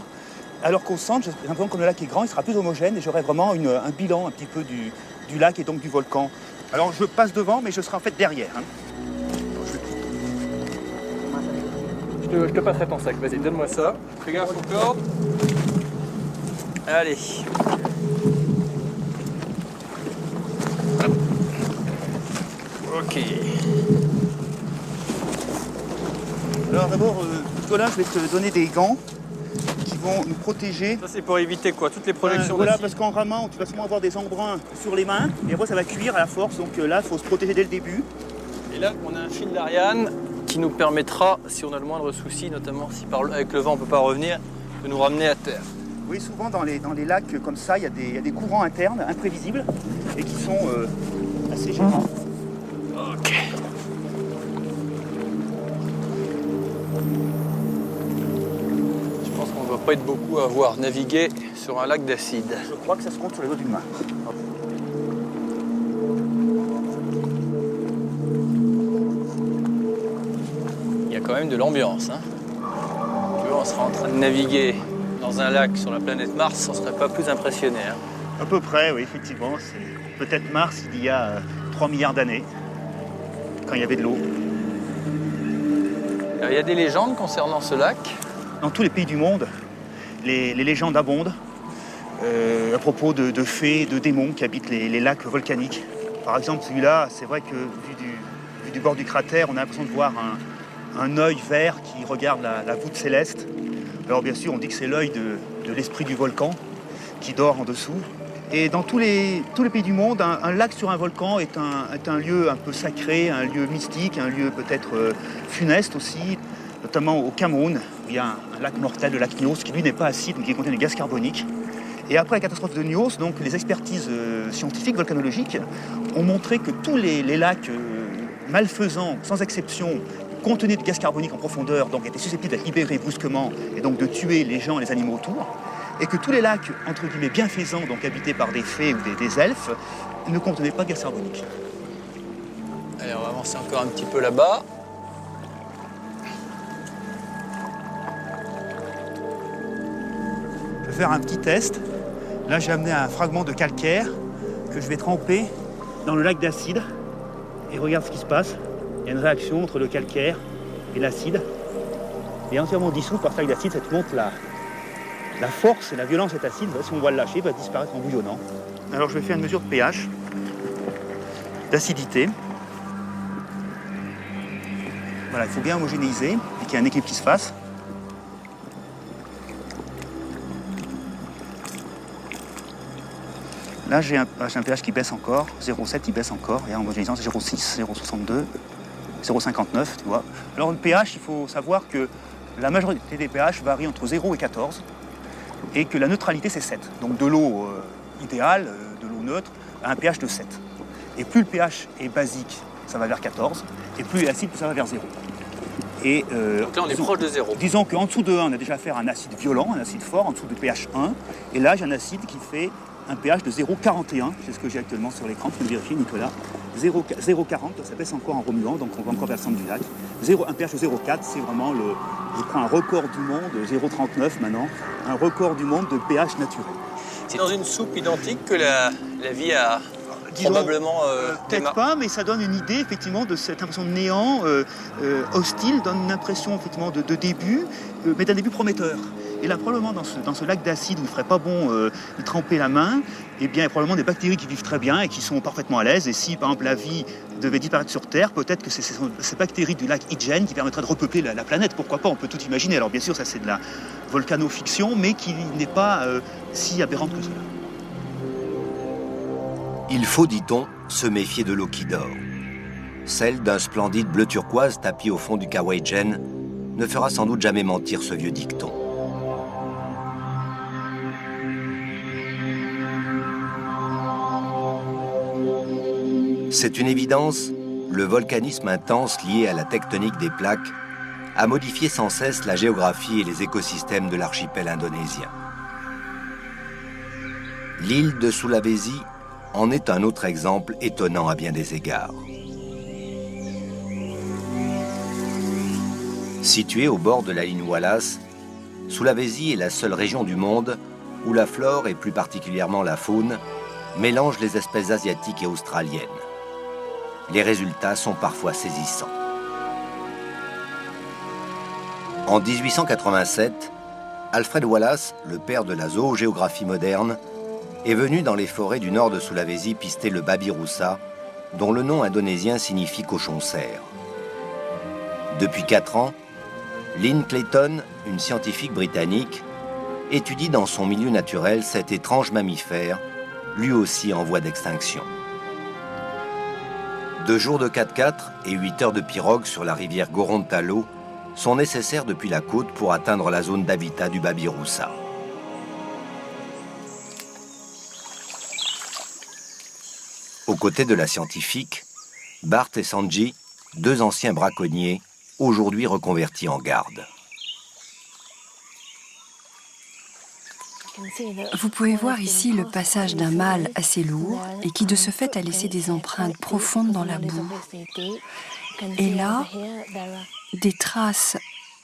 Speaker 7: Alors qu'au centre, j'ai l'impression que comme le lac est grand, il sera plus homogène et j'aurai vraiment un bilan un petit peu du lac et donc du volcan. Alors je passe devant, mais je serai en fait derrière. Hein.
Speaker 2: Je te passerai ton sac, vas-y, donne-moi ça. Fais gaffe aux cordes. Allez. Ok.
Speaker 7: Alors d'abord, Nicolas, je vais te donner des gants qui vont nous protéger.
Speaker 2: Ça c'est pour éviter quoi? Toutes les projections
Speaker 7: voilà,
Speaker 2: d'acide.
Speaker 7: parce qu'en ramant, tu vas sûrement avoir des embruns sur les mains et après ça va cuire à la force. Donc là, il faut se protéger dès le début.
Speaker 2: Et là, on a un fil d'Ariane qui nous permettra, si on a le moindre souci, notamment si avec le vent on ne peut pas revenir, de nous ramener à terre.
Speaker 7: Oui, souvent dans les lacs comme ça, il y a des courants internes imprévisibles et qui sont assez gênants.
Speaker 2: Ok. Je pense qu'on ne doit pas être beaucoup à avoir navigué sur un lac d'acide.
Speaker 7: Je crois que ça se compte sur les doigts d'une main.
Speaker 2: Il y a quand même de l'ambiance. Hein. Tu vois, on sera en train de naviguer dans un lac sur la planète Mars, on ne serait pas plus impressionné. Hein.
Speaker 7: À peu près, oui, effectivement. C'est peut-être Mars il y a 3 milliards d'années, quand il y avait de l'eau.
Speaker 2: Il y a des légendes concernant ce lac.
Speaker 7: Dans tous les pays du monde, les légendes abondent à propos de fées, de démons qui habitent les lacs volcaniques. Par exemple, celui-là, c'est vrai que vu du bord du cratère, on a l'impression de voir un œil vert qui regarde la voûte céleste. Alors bien sûr, on dit que c'est l'œil de l'esprit du volcan qui dort en dessous. Et dans tous les pays du monde, un lac sur un volcan est un lieu un peu sacré, un lieu mystique, un lieu peut-être funeste aussi, notamment au Cameroun, où il y a un lac mortel, le lac Nyos, qui lui n'est pas acide, mais qui contient des gaz carboniques. Et après la catastrophe de Nyos, donc, les expertises scientifiques volcanologiques ont montré que tous les lacs malfaisants, sans exception, contenaient du gaz carbonique en profondeur, donc étaient susceptibles d'être libérés brusquement et donc de tuer les gens et les animaux autour. Et que tous les lacs, entre guillemets, bienfaisants, donc habités par des fées ou des elfes, ne contenaient pas de gaz carbonique.
Speaker 2: Allez, on va avancer encore un petit peu là-bas.
Speaker 7: Je vais faire un petit test. Là, j'ai amené un fragment de calcaire que je vais tremper dans le lac d'acide. Et regarde ce qui se passe. Il y a une réaction entre le calcaire et l'acide. Et entièrement dissous par ce lac d'acide, ça te montre la force et la violence de cet acide. Si on va le lâcher, il va disparaître en bouillonnant. Alors je vais faire une mesure de pH, d'acidité. Voilà, il faut bien homogénéiser et qu'il y ait un équilibre qui se fasse. Là, j'ai un pH qui baisse encore, 0,7 il baisse encore, et en homogénéisant, c'est 0,6, 0,62, 0,59, tu vois. Alors le pH, il faut savoir que la majorité des pH varient entre 0 et 14. et que la neutralité c'est 7. Donc de l'eau idéale, de l'eau neutre, à un pH de 7. Et plus le pH est basique, ça va vers 14, et plus il est acide, plus ça va vers 0. Et,
Speaker 2: donc là on est proche de 0.
Speaker 7: Disons qu'en dessous de 1, on a déjà affaire à un acide violent, un acide fort, en dessous de pH 1, et là j'ai un acide qui fait un pH de 0,41, c'est ce que j'ai actuellement sur l'écran, tu peux le vérifier Nicolas. 0,40, ça baisse encore en remuant, donc on va encore vers le centre du lac. Un pH de 0,4, c'est vraiment je prends un record du monde, 0,39 maintenant, un record du monde de pH naturel.
Speaker 2: C'est dans une soupe identique que la vie a probablement
Speaker 7: peut-être pas, mais ça donne une idée effectivement de cette impression de néant hostile, donne une impression effectivement de début, mais d'un début prometteur. Et là, probablement, dans ce lac d'acide où il ne ferait pas bon y tremper la main, eh bien, il y a probablement des bactéries qui vivent très bien et qui sont parfaitement à l'aise. Et si, par exemple, la vie devait disparaître sur Terre, peut-être que c'est ces bactéries du lac Hygiene qui permettraient de repeupler la planète. Pourquoi pas? On peut tout imaginer. Alors, bien sûr, ça, c'est de la volcanofiction, mais qui n'est pas si aberrante que cela.
Speaker 1: Il faut, dit-on, se méfier de l'eau qui dort. Celle d'un splendide bleu turquoise tapi au fond du Kawaïdjen ne fera sans doute jamais mentir ce vieux dicton. C'est une évidence, le volcanisme intense lié à la tectonique des plaques a modifié sans cesse la géographie et les écosystèmes de l'archipel indonésien. L'île de Sulawesi en est un autre exemple étonnant à bien des égards. Située au bord de la ligne Wallace, Sulawesi est la seule région du monde où la flore, et plus particulièrement la faune, mélange les espèces asiatiques et australiennes. Les résultats sont parfois saisissants. En 1887, Alfred Wallace, le père de la zoogéographie moderne, est venu dans les forêts du nord de Sulawesi pister le babirusa, dont le nom indonésien signifie cochon-cerf. Depuis 4 ans, Lynn Clayton, une scientifique britannique, étudie dans son milieu naturel cet étrange mammifère, lui aussi en voie d'extinction. 2 jours de 4x4 et 8 heures de pirogue sur la rivière Gorontalo sont nécessaires depuis la côte pour atteindre la zone d'habitat du babirusa. Aux côtés de la scientifique, Bart et Sanji, 2 anciens braconniers, aujourd'hui reconvertis en gardes.
Speaker 4: Vous pouvez voir ici le passage d'un mâle assez lourd et qui de ce fait a laissé des empreintes profondes dans la boue. Et là, des traces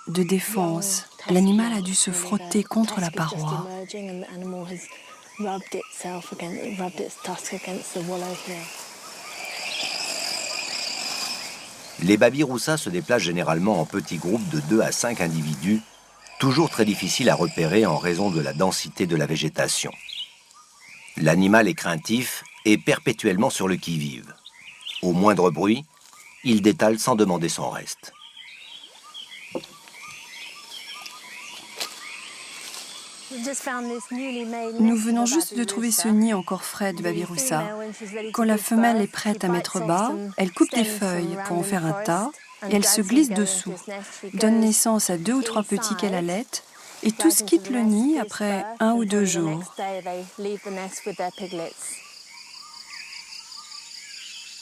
Speaker 4: de défense. L'animal a dû se frotter contre la paroi.
Speaker 1: Les babirusas se déplacent généralement en petits groupes de 2 à 5 individus, toujours très difficile à repérer en raison de la densité de la végétation. L'animal est craintif et perpétuellement sur le qui-vive. Au moindre bruit, il détale sans demander son reste.
Speaker 4: Nous venons juste de trouver ce nid encore frais de babirusa. Quand la femelle est prête à mettre bas, elle coupe des feuilles pour en faire un tas et elle se glisse dessous, donne naissance à 2 ou 3 petits qu'elle allaite et tous quittent le nid après 1 ou 2 jours.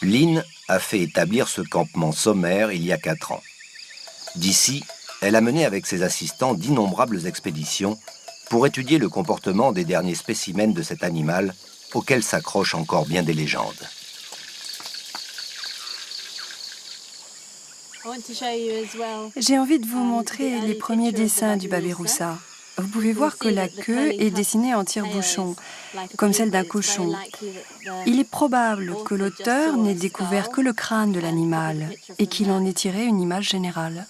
Speaker 1: Lynn a fait établir ce campement sommaire il y a 4 ans. D'ici, elle a mené avec ses assistants d'innombrables expéditions pour étudier le comportement des derniers spécimens de cet animal auquel s'accrochent encore bien des légendes.
Speaker 4: J'ai envie de vous montrer les premiers dessins du babirusa. Vous pouvez voir que la queue est dessinée en tire-bouchon, comme celle d'un cochon. Il est probable que l'auteur n'ait découvert que le crâne de l'animal et qu'il en ait tiré une image générale.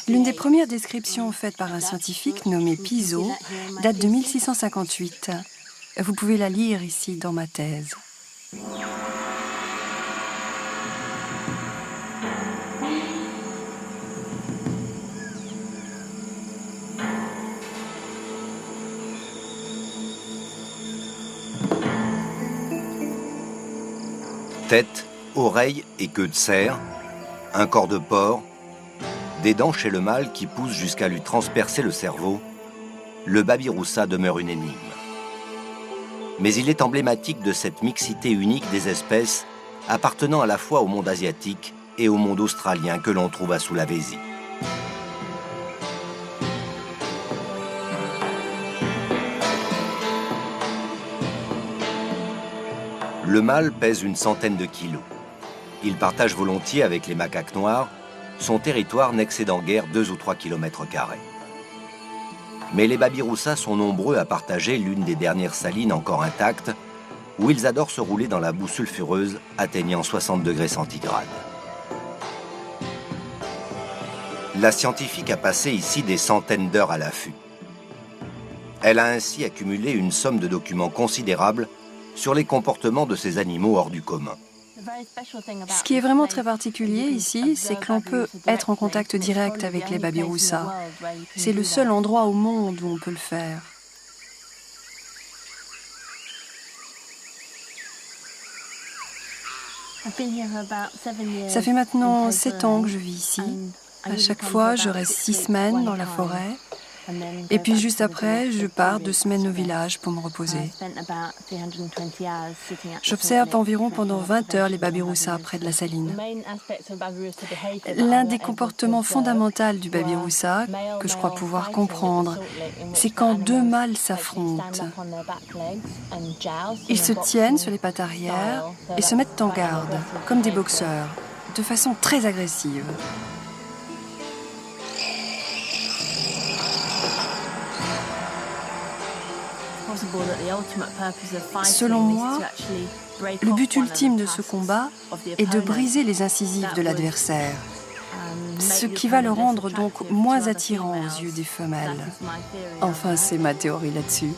Speaker 4: L'une des premières descriptions faites par un scientifique nommé Piso date de 1658. Vous pouvez la lire ici dans ma thèse.
Speaker 1: Tête, oreilles et queue de cerf, un corps de porc, Des dents chez le mâle qui poussent jusqu'à lui transpercer le cerveau, le babiroussa demeure une énigme. Mais il est emblématique de cette mixité unique des espèces appartenant à la fois au monde asiatique et au monde australien que l'on trouve à Sulawesi. Le mâle pèse une centaine de kilos. Il partage volontiers avec les macaques noirs, son territoire n'excédant guère 2 ou 3 km². Mais les babiroussas sont nombreux à partager l'une des dernières salines encore intactes, où ils adorent se rouler dans la boue sulfureuse atteignant 60 degrés centigrades. La scientifique a passé ici des centaines d'heures à l'affût. Elle a ainsi accumulé une somme de documents considérables sur les comportements de ces animaux hors du commun.
Speaker 4: Ce qui est vraiment très particulier ici, c'est que l'on peut être en contact direct avec les babiroussas. C'est le seul endroit au monde où on peut le faire. Ça fait maintenant 7 ans que je vis ici. À chaque fois, je reste 6 semaines dans la forêt. Et puis juste après, je pars 2 semaines au village pour me reposer. J'observe environ pendant 20 heures les babiroussas près de la saline. L'un des comportements fondamentaux du babiroussa, que je crois pouvoir comprendre, c'est quand 2 mâles s'affrontent. Ils se tiennent sur les pattes arrière et se mettent en garde, comme des boxeurs, de façon très agressive. Selon moi, le but ultime de ce combat est de briser les incisives de l'adversaire, ce qui va le rendre donc moins attirant aux yeux des femelles. Enfin, c'est ma théorie là-dessus.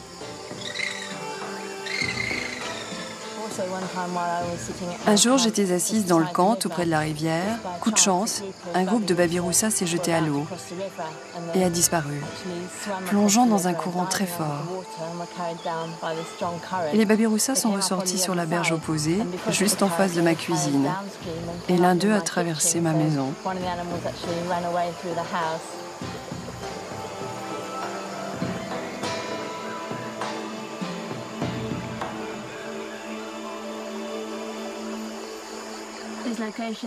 Speaker 4: Un jour, j'étais assise dans le camp, tout près de la rivière. Coup de chance, un groupe de babiroussas s'est jeté à l'eau et a disparu, plongeant dans un courant très fort. Et les babiroussas sont ressortis sur la berge opposée, juste en face de ma cuisine. Et l'un d'eux a traversé ma maison.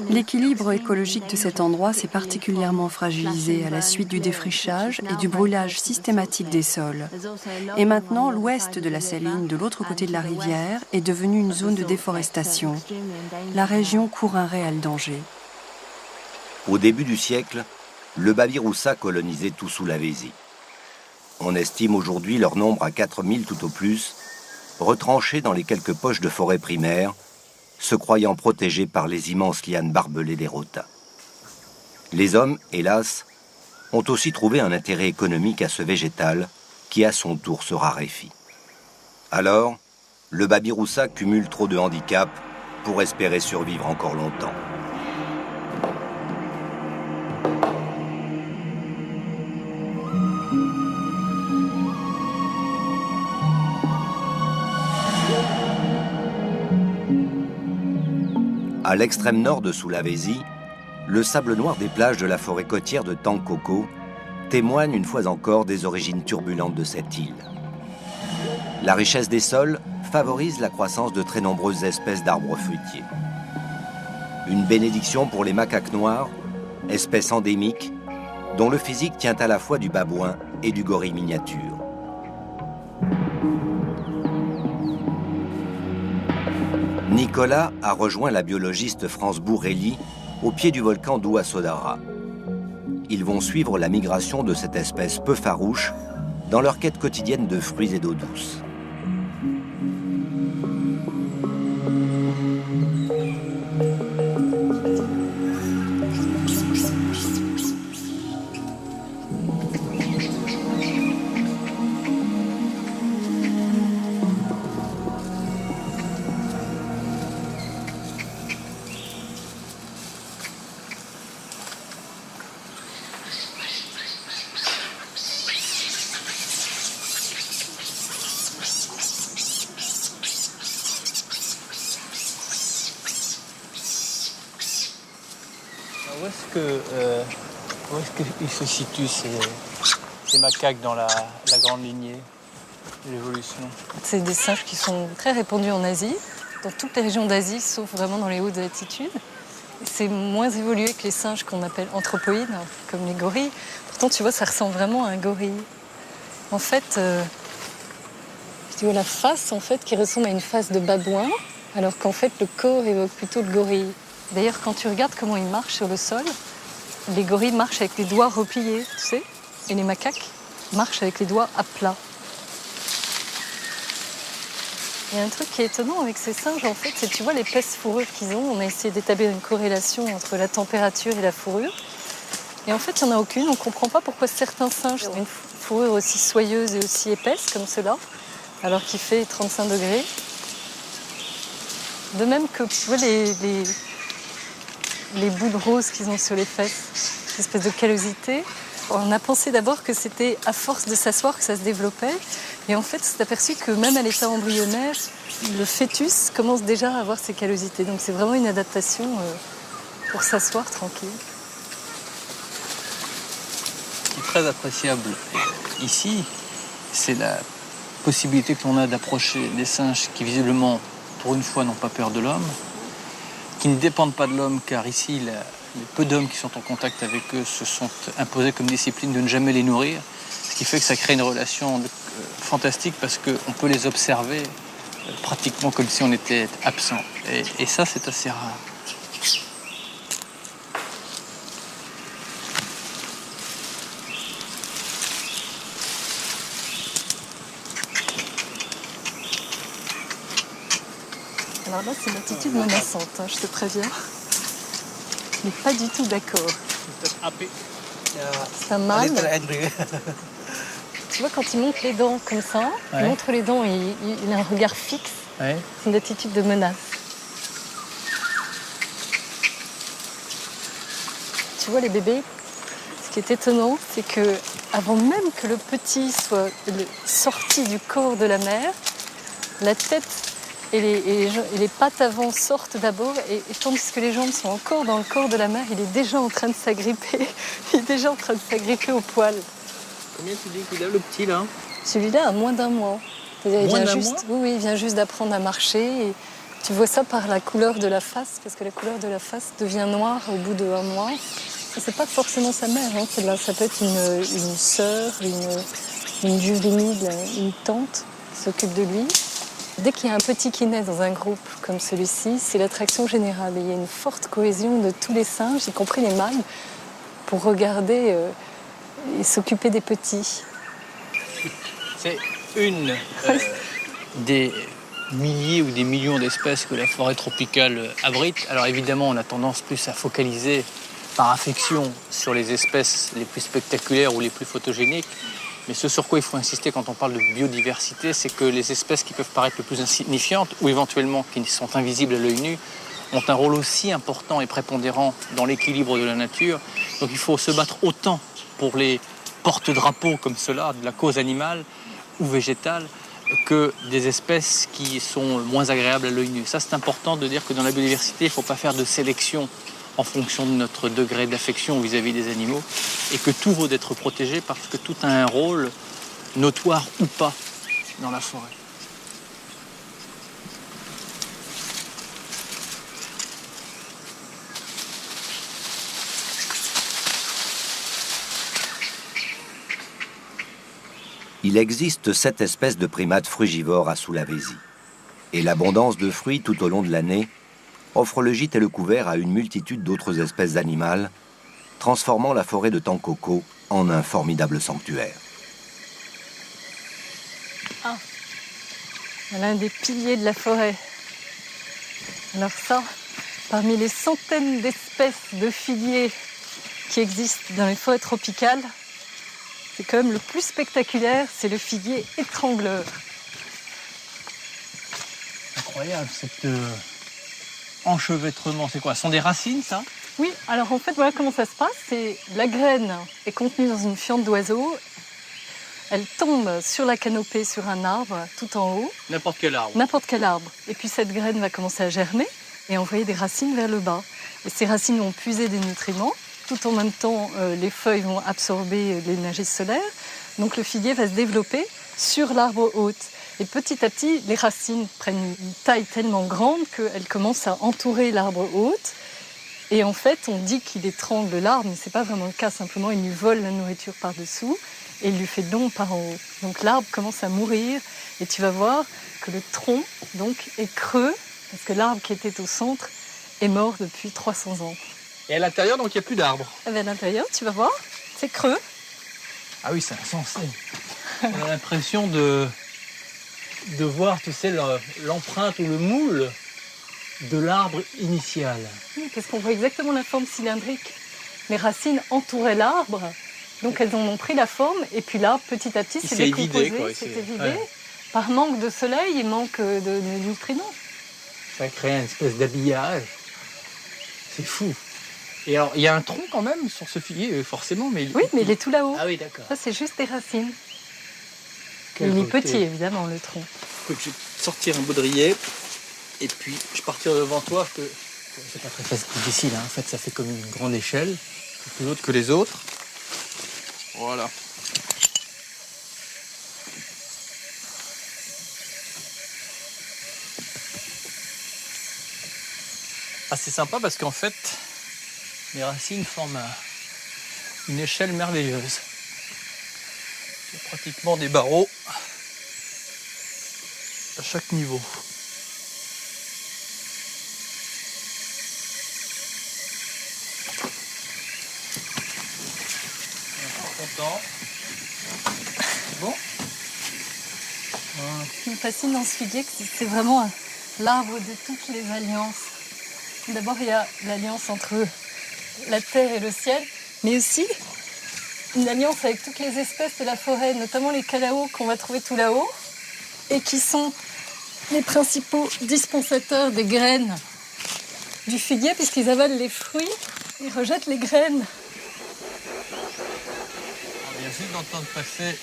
Speaker 4: L'équilibre écologique de cet endroit s'est particulièrement fragilisé à la suite du défrichage et du brûlage systématique des sols. Et maintenant, l'ouest de la saline, de l'autre côté de la rivière, est devenu une zone de déforestation. La région court un réel danger.
Speaker 1: Au début du siècle, le babiroussa colonisait tout Sulawesi. On estime aujourd'hui leur nombre à 4000 tout au plus, retranchés dans les quelques poches de forêt primaires, se croyant protégés par les immenses lianes barbelées des rotas. Les hommes, hélas, ont aussi trouvé un intérêt économique à ce végétal qui, à son tour, se raréfie. Alors, le babiroussa cumule trop de handicaps pour espérer survivre encore longtemps. À l'extrême nord de Sulawesi, le sable noir des plages de la forêt côtière de Tangkoko témoigne une fois encore des origines turbulentes de cette île. La richesse des sols favorise la croissance de très nombreuses espèces d'arbres fruitiers. Une bénédiction pour les macaques noirs, espèces endémiques, dont le physique tient à la fois du babouin et du gorille miniature. Nicolas a rejoint la biologiste France Bourrelli au pied du volcan d'Ouha Sodara. Ils vont suivre la migration de cette espèce peu farouche dans leur quête quotidienne de fruits et d'eau douce.
Speaker 2: Où est-ce que Où est-ce qu'ils se situent ces macaques dans la grande lignée de l'évolution?
Speaker 9: C'est des singes qui sont très répandus en Asie, dans toutes les régions d'Asie, sauf vraiment dans les hautes altitudes. C'est moins évolué que les singes qu'on appelle anthropoïdes, comme les gorilles. Pourtant, tu vois, ça ressemble vraiment à un gorille. En fait, tu vois la face, en fait, qui ressemble à une face de babouin, alors qu'en fait, le corps évoque plutôt le gorille. D'ailleurs, quand tu regardes comment ils marchent sur le sol, les gorilles marchent avec les doigts repliés, tu sais, et les macaques marchent avec les doigts à plat. Il y a un truc qui est étonnant avec ces singes, en fait, c'est tu vois l'épaisse fourrure qu'ils ont. On a essayé d'établir une corrélation entre la température et la fourrure. Et en fait, il n'y en a aucune. On ne comprend pas pourquoi certains singes ont une fourrure aussi soyeuse et aussi épaisse comme cela, alors qu'il fait 35 degrés. De même que tu vois les boules roses qu'ils ont sur les fesses, cette espèce de callosité. On a pensé d'abord que c'était à force de s'asseoir que ça se développait. Et en fait, on s'est aperçu que même à l'état embryonnaire, le fœtus commence déjà à avoir ces callosités. Donc c'est vraiment une adaptation pour s'asseoir tranquille.
Speaker 2: Ce qui est très appréciable ici, c'est la possibilité que l'on a d'approcher des singes qui visiblement, pour une fois, n'ont pas peur de l'homme, qui ne dépendent pas de l'homme, car ici, les peu d'hommes qui sont en contact avec eux se sont imposés comme discipline de ne jamais les nourrir, ce qui fait que ça crée une relation fantastique parce qu'on peut les observer pratiquement comme si on était absent. Et ça, c'est assez rare.
Speaker 9: Alors là, c'est une attitude menaçante, hein, je te préviens. Je n'ai pas du tout d'accord. C'est un mâle. Tu vois, quand il monte les dents comme ça, il montre les dents et il a un regard fixe. Ouais. C'est une attitude de menace. Tu vois, les bébés, ce qui est étonnant, c'est que avant même que le petit soit sorti du corps de la mère, la tête et les pattes avant sortent d'abord, et tandis que les jambes sont encore dans le corps de la mère, il est déjà en train de s'agripper. Il est déjà en train de s'agripper au poil.
Speaker 2: Combien tu dis qu'il a, le petit, là?
Speaker 9: Celui-là a moins d'un mois.
Speaker 2: Moins d'un mois?
Speaker 9: Oui, il vient juste d'apprendre à marcher. Et tu vois ça par la couleur de la face, parce que la couleur de la face devient noire au bout de 1 mois. Et c'est pas forcément sa mère, hein. Ça peut être une sœur, une juvénile, une tante qui s'occupe de lui. Dès qu'il y a un petit qui naît dans un groupe comme celui-ci, c'est l'attraction générale. Et il y a une forte cohésion de tous les singes, y compris les mâles, pour regarder et s'occuper des petits.
Speaker 2: C'est une des milliers ou des millions d'espèces que la forêt tropicale abrite. Alors évidemment, on a tendance plus à focaliser par affection sur les espèces les plus spectaculaires ou les plus photogéniques. Mais ce sur quoi il faut insister quand on parle de biodiversité, c'est que les espèces qui peuvent paraître les plus insignifiantes ou éventuellement qui sont invisibles à l'œil nu ont un rôle aussi important et prépondérant dans l'équilibre de la nature. Donc il faut se battre autant pour les porte-drapeaux comme cela, de la cause animale ou végétale, que des espèces qui sont moins agréables à l'œil nu. Ça, c'est important de dire que dans la biodiversité, il ne faut pas faire de sélection en fonction de notre degré d'affection vis-à-vis des animaux, et que tout vaut d'être protégé parce que tout a un rôle, notoire ou pas, dans la forêt.
Speaker 1: Il existe 7 espèces de primates frugivores à Sulawesi, et l'abondance de fruits tout au long de l'année offre le gîte et le couvert à une multitude d'autres espèces animales, transformant la forêt de Tankoko en un formidable sanctuaire.
Speaker 9: Ah, voilà un des piliers de la forêt. Alors ça, parmi les centaines d'espèces de figuiers qui existent dans les forêts tropicales, c'est quand même le plus spectaculaire, c'est le figuier étrangleur.
Speaker 2: Incroyable, cette enchevêtrement, c'est quoi? Ce sont des racines, ça?
Speaker 9: Oui, alors en fait, voilà comment ça se passe. C'est la graine est contenue dans une fiente d'oiseau. Elle tombe sur la canopée, sur un arbre, tout en haut.
Speaker 2: N'importe quel arbre?
Speaker 9: N'importe quel arbre. Et puis cette graine va commencer à germer et envoyer des racines vers le bas. Et ces racines vont puiser des nutriments tout en même temps, les feuilles vont absorber l'énergie solaire. Donc le figuier va se développer sur l'arbre hôte. Et petit à petit, les racines prennent une taille tellement grande qu'elles commencent à entourer l'arbre hôte. Et en fait, on dit qu'il étrangle l'arbre, mais ce n'est pas vraiment le cas. Simplement, il lui vole la nourriture par-dessous et il lui fait don par en haut. Donc l'arbre commence à mourir et tu vas voir que le tronc donc, est creux parce que l'arbre qui était au centre est mort depuis 300 ans.
Speaker 2: Et à l'intérieur, donc, il n'y a plus d'arbres.
Speaker 9: À l'intérieur, tu vas voir, c'est creux.
Speaker 2: Ah oui, c'est insensé. On a l'impression de voir, tu sais, l'empreinte ou le moule de l'arbre initial.
Speaker 9: Oui, parce qu'on voit exactement la forme cylindrique. Les racines entouraient l'arbre, donc elles en ont pris la forme, et puis l'arbre, petit à petit, s'est décomposé, s'était vidé, ouais. Par manque de soleil et manque de nutriments.
Speaker 2: Ça crée une espèce d'habillage. C'est fou. Et alors, il y a un tronc quand même sur ce figuier, forcément, mais...
Speaker 9: Oui, mais il est tout là-haut.
Speaker 2: Ah oui, d'accord.
Speaker 9: Ça, c'est juste des racines. Il est petit, évidemment, le tronc.
Speaker 2: Écoute, je vais sortir un baudrier, et puis je partirai devant toi, parce que c'est pas très difficile, hein. En fait, ça fait comme une grande échelle, plus haute que les autres. Voilà. Ah, c'est sympa parce qu'en fait, les racines forment une échelle merveilleuse. Il y a pratiquement des barreaux à chaque niveau. Content. C'est bon?
Speaker 9: Ce qui me fascine dans ce figuier, c'est vraiment l'arbre de toutes les alliances. D'abord, il y a l'alliance entre la terre et le ciel, mais aussi une alliance avec toutes les espèces de la forêt, notamment les calaos qu'on va trouver tout là-haut, et qui sont les principaux dispensateurs des graines du figuier, puisqu'ils avalent les fruits et rejettent les graines.
Speaker 2: On vient juste d'entendre passer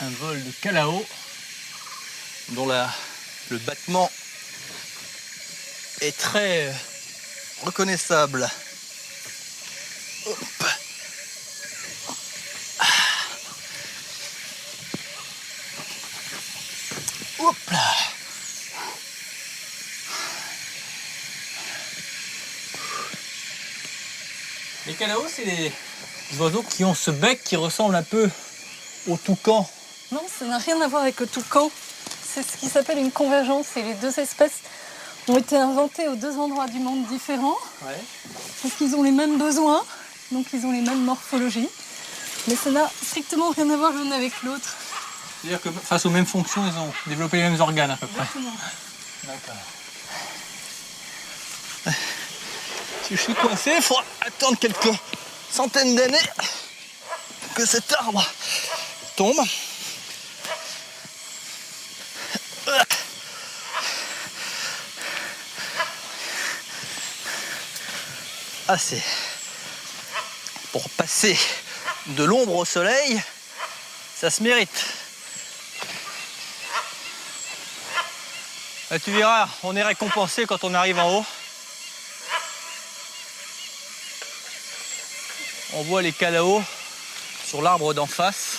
Speaker 2: un vol de calao dont le battement est très reconnaissable. Hop. Hop là. Les calaos, c'est des oiseaux qui ont ce bec qui ressemble un peu au toucan.
Speaker 9: Non, ça n'a rien à voir avec le toucan. C'est ce qui s'appelle une convergence. Et les deux espèces ont été inventées aux deux endroits du monde différents.
Speaker 2: Ouais.
Speaker 9: Parce qu'ils ont les mêmes besoins, donc ils ont les mêmes morphologies. Mais ça n'a strictement rien à voir l'un avec l'autre.
Speaker 2: C'est-à-dire que face aux mêmes fonctions, ils ont développé les mêmes organes à peu près.
Speaker 9: Exactement.
Speaker 2: D'accord. Si je suis coincé, il faudra attendre quelques centaines d'années que cet arbre tombe. Assez. Pour passer de l'ombre au soleil, ça se mérite. Là, tu verras, on est récompensé quand on arrive en haut. On voit les calaos sur l'arbre d'en face.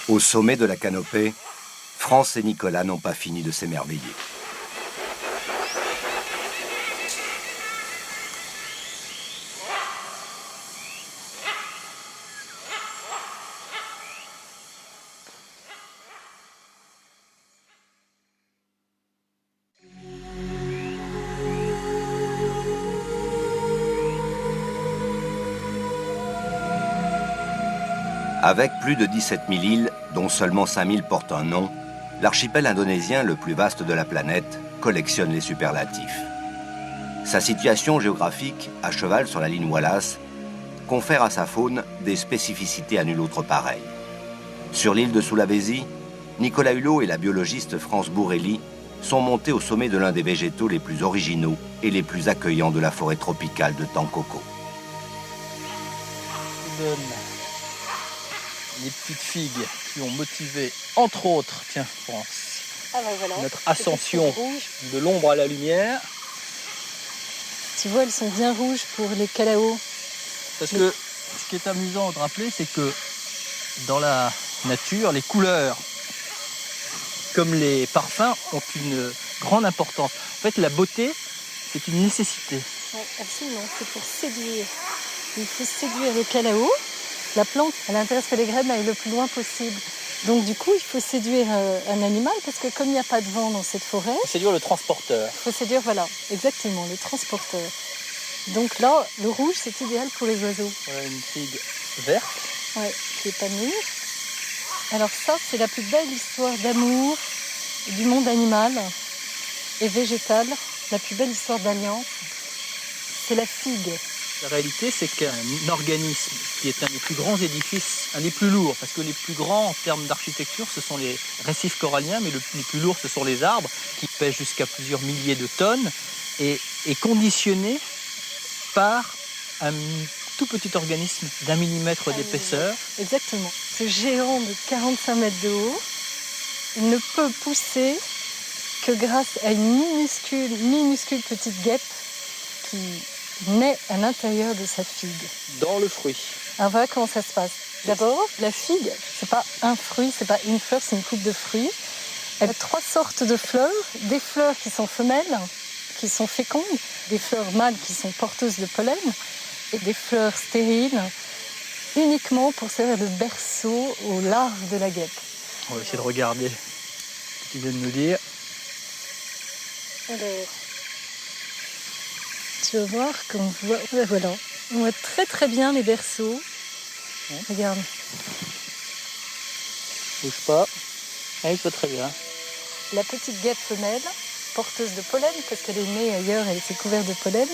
Speaker 1: Au sommet de la canopée, France et Nicolas n'ont pas fini de s'émerveiller. Avec plus de 17 000 îles, dont seulement 5 000 portent un nom, l'archipel indonésien, le plus vaste de la planète, collectionne les superlatifs. Sa situation géographique, à cheval sur la ligne Wallace, confère à sa faune des spécificités à nul autre pareil. Sur l'île de Sulawesi, Nicolas Hulot et la biologiste France Bourrelli sont montés au sommet de l'un des végétaux les plus originaux et les plus accueillants de la forêt tropicale de Tankoko.
Speaker 2: Les petites figues qui ont motivé, entre autres, tiens France,
Speaker 9: voilà,
Speaker 2: notre ascension de l'ombre à la lumière.
Speaker 9: tu vois, elles sont bien rouges pour les calaos.
Speaker 2: Parce que ce qui est amusant de rappeler, c'est que dans la nature, les couleurs, comme les parfums, ont une grande importance. En fait, la beauté, c'est une nécessité.
Speaker 9: Oui, absolument. C'est pour séduire. Il faut séduire le calao. La plante, elle intéresse que les graines aillent le plus loin possible. Donc du coup, il faut séduire un animal parce que comme il n'y a pas de vent dans cette forêt...
Speaker 2: Il faut séduire le transporteur.
Speaker 9: Il faut séduire, voilà, exactement, le transporteur. Donc là, le rouge, c'est idéal pour les oiseaux.
Speaker 2: Voilà une figue verte.
Speaker 9: Oui, qui n'est pas mûre. Alors ça, c'est la plus belle histoire d'amour du monde animal et végétal. La plus belle histoire d'alliance, c'est la figue.
Speaker 2: La réalité, c'est qu'un organisme qui est un des plus grands édifices, un des plus lourds, parce que les plus grands en termes d'architecture, ce sont les récifs coralliens, mais les plus lourds, ce sont les arbres, qui pèsent jusqu'à plusieurs milliers de tonnes, et est conditionné par un tout petit organisme d'1 millimètre d'épaisseur.
Speaker 9: Exactement. Ce géant de 45 mètres de haut, il ne peut pousser que grâce à une minuscule petite guêpe qui naît à l'intérieur de sa figue.
Speaker 2: Dans le fruit.
Speaker 9: Alors voilà comment ça se passe. D'abord, la figue, c'est pas un fruit, c'est pas une fleur, c'est une coupe de fruits. Elle a 3 sortes de fleurs. Des fleurs qui sont femelles, qui sont fécondes, des fleurs mâles qui sont porteuses de pollen, et des fleurs stériles, uniquement pour servir de berceau aux larves de la guêpe.
Speaker 2: On va essayer de regarder ce que tu viens de nous dire.
Speaker 9: Alors, tu vas voir qu'on voit, voilà, on voit très très bien les berceaux. Regarde.
Speaker 2: Bouge pas. Elle voit très bien.
Speaker 9: La petite guêpe femelle, porteuse de pollen, parce qu'elle est née ailleurs, elle s'est couverte de pollen,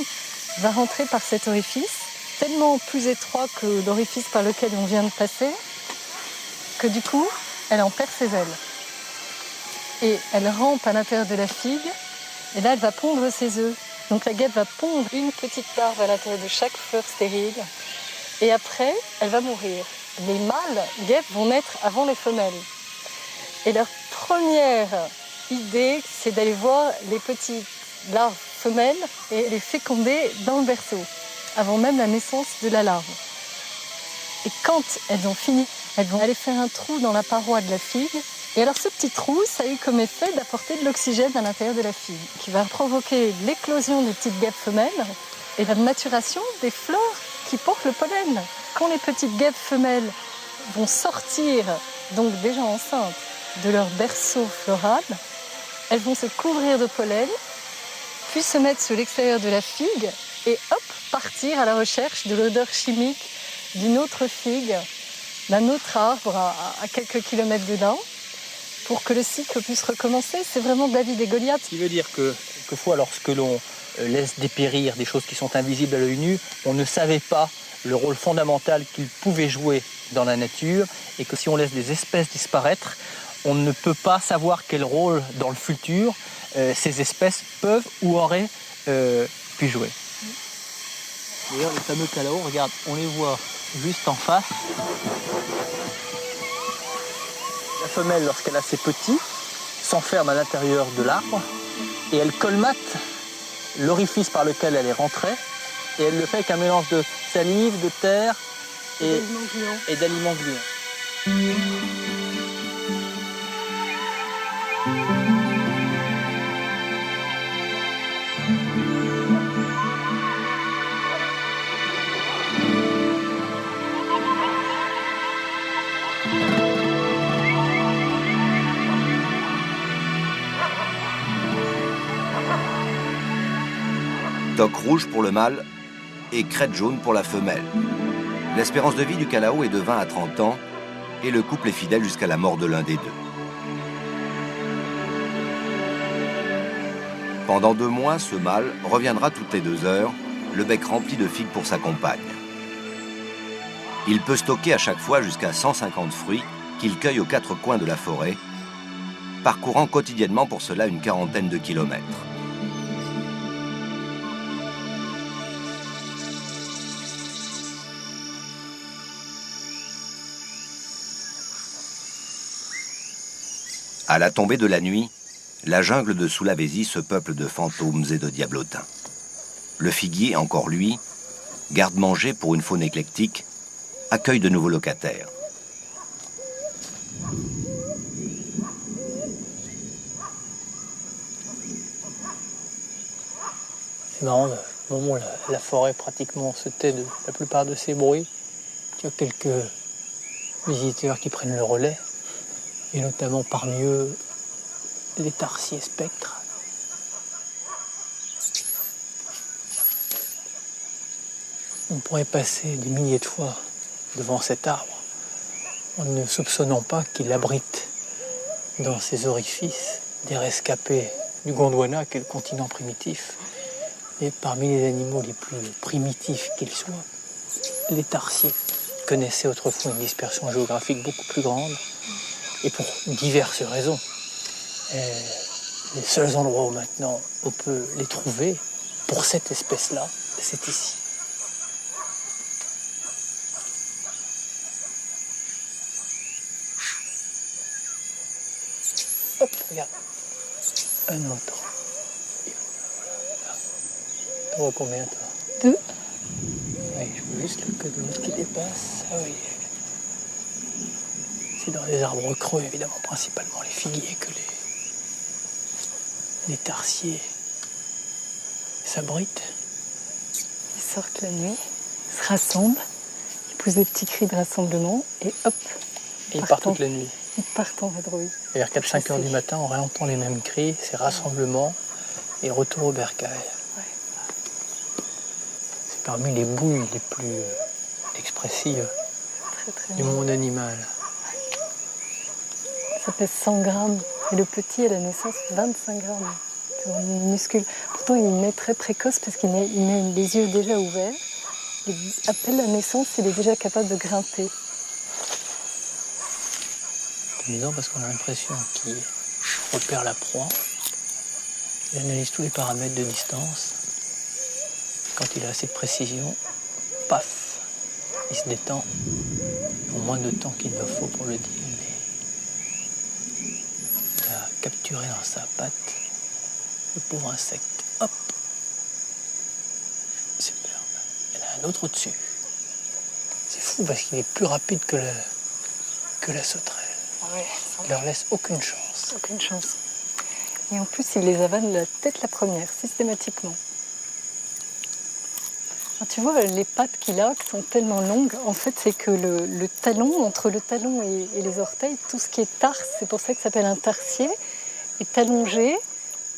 Speaker 9: va rentrer par cet orifice, tellement plus étroit que l'orifice par lequel on vient de passer, que du coup, elle en perd ses ailes. Et elle rampe à l'intérieur de la figue, et là, elle va pondre ses œufs. Donc la guêpe va pondre une petite larve à l'intérieur de chaque fleur stérile, et après, elle va mourir. Les mâles guêpes vont naître avant les femelles. Et leur première idée, c'est d'aller voir les petites larves femelles et les féconder dans le berceau, avant même la naissance de la larve. Et quand elles ont fini, elles vont aller faire un trou dans la paroi de la figue. Et alors ce petit trou, ça a eu comme effet d'apporter de l'oxygène à l'intérieur de la figue, qui va provoquer l'éclosion des petites guêpes femelles et la maturation des fleurs qui portent le pollen. Quand les petites guêpes femelles vont sortir, donc déjà enceintes, de leur berceau floral, elles vont se couvrir de pollen, puis se mettre sur l'extérieur de la figue et hop, partir à la recherche de l'odeur chimique d'une autre figue, d'un autre arbre à quelques kilomètres de là, pour que le cycle puisse recommencer. C'est vraiment David et Goliath.
Speaker 2: Ce qui veut dire que quelquefois, lorsque l'on laisse dépérir des choses qui sont invisibles à l'œil nu, on ne savait pas le rôle fondamental qu'ils pouvaient jouer dans la nature, et que si on laisse des espèces disparaître, on ne peut pas savoir quel rôle dans le futur ces espèces peuvent ou auraient pu jouer. D'ailleurs, les fameux calaos, regarde, on les voit juste en face. La femelle, lorsqu'elle a ses petits, s'enferme à l'intérieur de l'arbre et elle colmate l'orifice par lequel elle est rentrée, et elle le fait avec un mélange de salive, de terre et d'aliments gluants.
Speaker 1: Toque rouge pour le mâle et crête jaune pour la femelle. L'espérance de vie du calao est de 20 à 30 ans et le couple est fidèle jusqu'à la mort de l'un des deux. Pendant 2 mois, ce mâle reviendra toutes les 2 heures, le bec rempli de figues pour sa compagne. Il peut stocker à chaque fois jusqu'à 150 fruits qu'il cueille aux 4 coins de la forêt, parcourant quotidiennement pour cela une quarantaine de kilomètres. À la tombée de la nuit, la jungle de Sulawesi se peuple de fantômes et de diablotins. le figuier, encore lui, garde-manger pour une faune éclectique, accueille de nouveaux locataires.
Speaker 2: C'est marrant, au moment où la forêt pratiquement se tait de la plupart de ces bruits, il y a quelques visiteurs qui prennent le relais, et notamment parmi eux les tarsiers spectres. On pourrait passer des milliers de fois devant cet arbre en ne soupçonnant pas qu'il abrite dans ses orifices des rescapés du Gondwana, qui est le continent primitif. Et parmi les animaux les plus primitifs qu'ils soient, les tarsiers connaissaient autrefois une dispersion géographique beaucoup plus grande, et pour diverses raisons. Et les seuls endroits où maintenant on peut les trouver pour cette espèce-là, c'est ici. Hop, regarde. Un autre. T'en vois combien, toi?
Speaker 9: 2.
Speaker 2: Oui, je veux juste le queue de l'autre qui dépasse. Ah oui. C'est dans les arbres creux, évidemment, principalement les figuiers, que les tarsiers s'abritent.
Speaker 9: Ils sortent la nuit, ils se rassemblent, ils poussent des petits cris de rassemblement et hop.
Speaker 2: Et ils partent toute la nuit.
Speaker 9: Ils partent en vadrouille.
Speaker 2: Vers 4-5 heures du matin, on réentend les mêmes cris, ces rassemblements et retour au bercail.
Speaker 9: Ouais.
Speaker 2: C'est parmi les bouilles les plus expressives du monde animal.
Speaker 9: Ça pèse 100 grammes. Et le petit, à la naissance, 25 grammes. C'est vraiment minuscule. Pourtant, il naît très précoce parce qu'il naît les yeux déjà ouverts. Et après la naissance, il est déjà capable de grimper.
Speaker 2: C'est amusant parce qu'on a l'impression qu'il repère la proie. Il analyse tous les paramètres de distance. Quand il a assez de précision, paf, il se détend. En moins de temps qu'il ne faut pour le dire. Il a capturé dans sa patte le pauvre insecte. Hop! Superbe. Il y en a un autre au-dessus. C'est fou parce qu'il est plus rapide que la sauterelle.
Speaker 9: Ouais,
Speaker 2: Il leur laisse aucune chance.
Speaker 9: aucune chance. Et en plus, il les avale la tête la première, systématiquement. Alors, tu vois, les pattes qu'il a, qui sont tellement longues, en fait, c'est que le talon, entre le talon et les orteils, tout ce qui est tarse, c'est pour ça que ça s'appelle un tarsier, est allongé.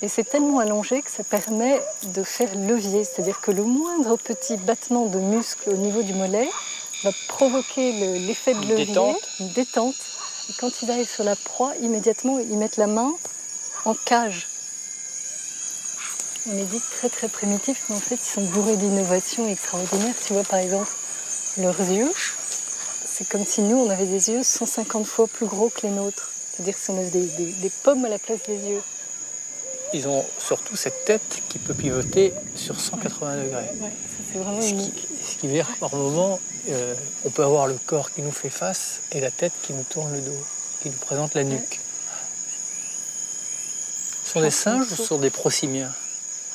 Speaker 9: Et c'est tellement allongé que ça permet de faire levier. C'est-à-dire que le moindre petit battement de muscle au niveau du mollet va provoquer l'effet de levier, une détente. Et quand ils arrivent sur la proie, immédiatement, ils mettent la main en cage. On est dit très très primitifs, mais en fait, ils sont bourrés d'innovations extraordinaires. Tu vois, par exemple, leurs yeux, c'est comme si nous, on avait des yeux 150 fois plus gros que les nôtres. C'est-à-dire qu'on a des pommes à la place des yeux.
Speaker 2: Ils ont surtout cette tête qui peut pivoter sur 180 degrés.
Speaker 9: Ouais, ça, c'est vraiment unique.
Speaker 2: Ce qui veut dire que par moment, on peut avoir le corps qui nous fait face et la tête qui nous tourne le dos, qui nous présente la nuque. Sur des singes ou sur des prosimiens?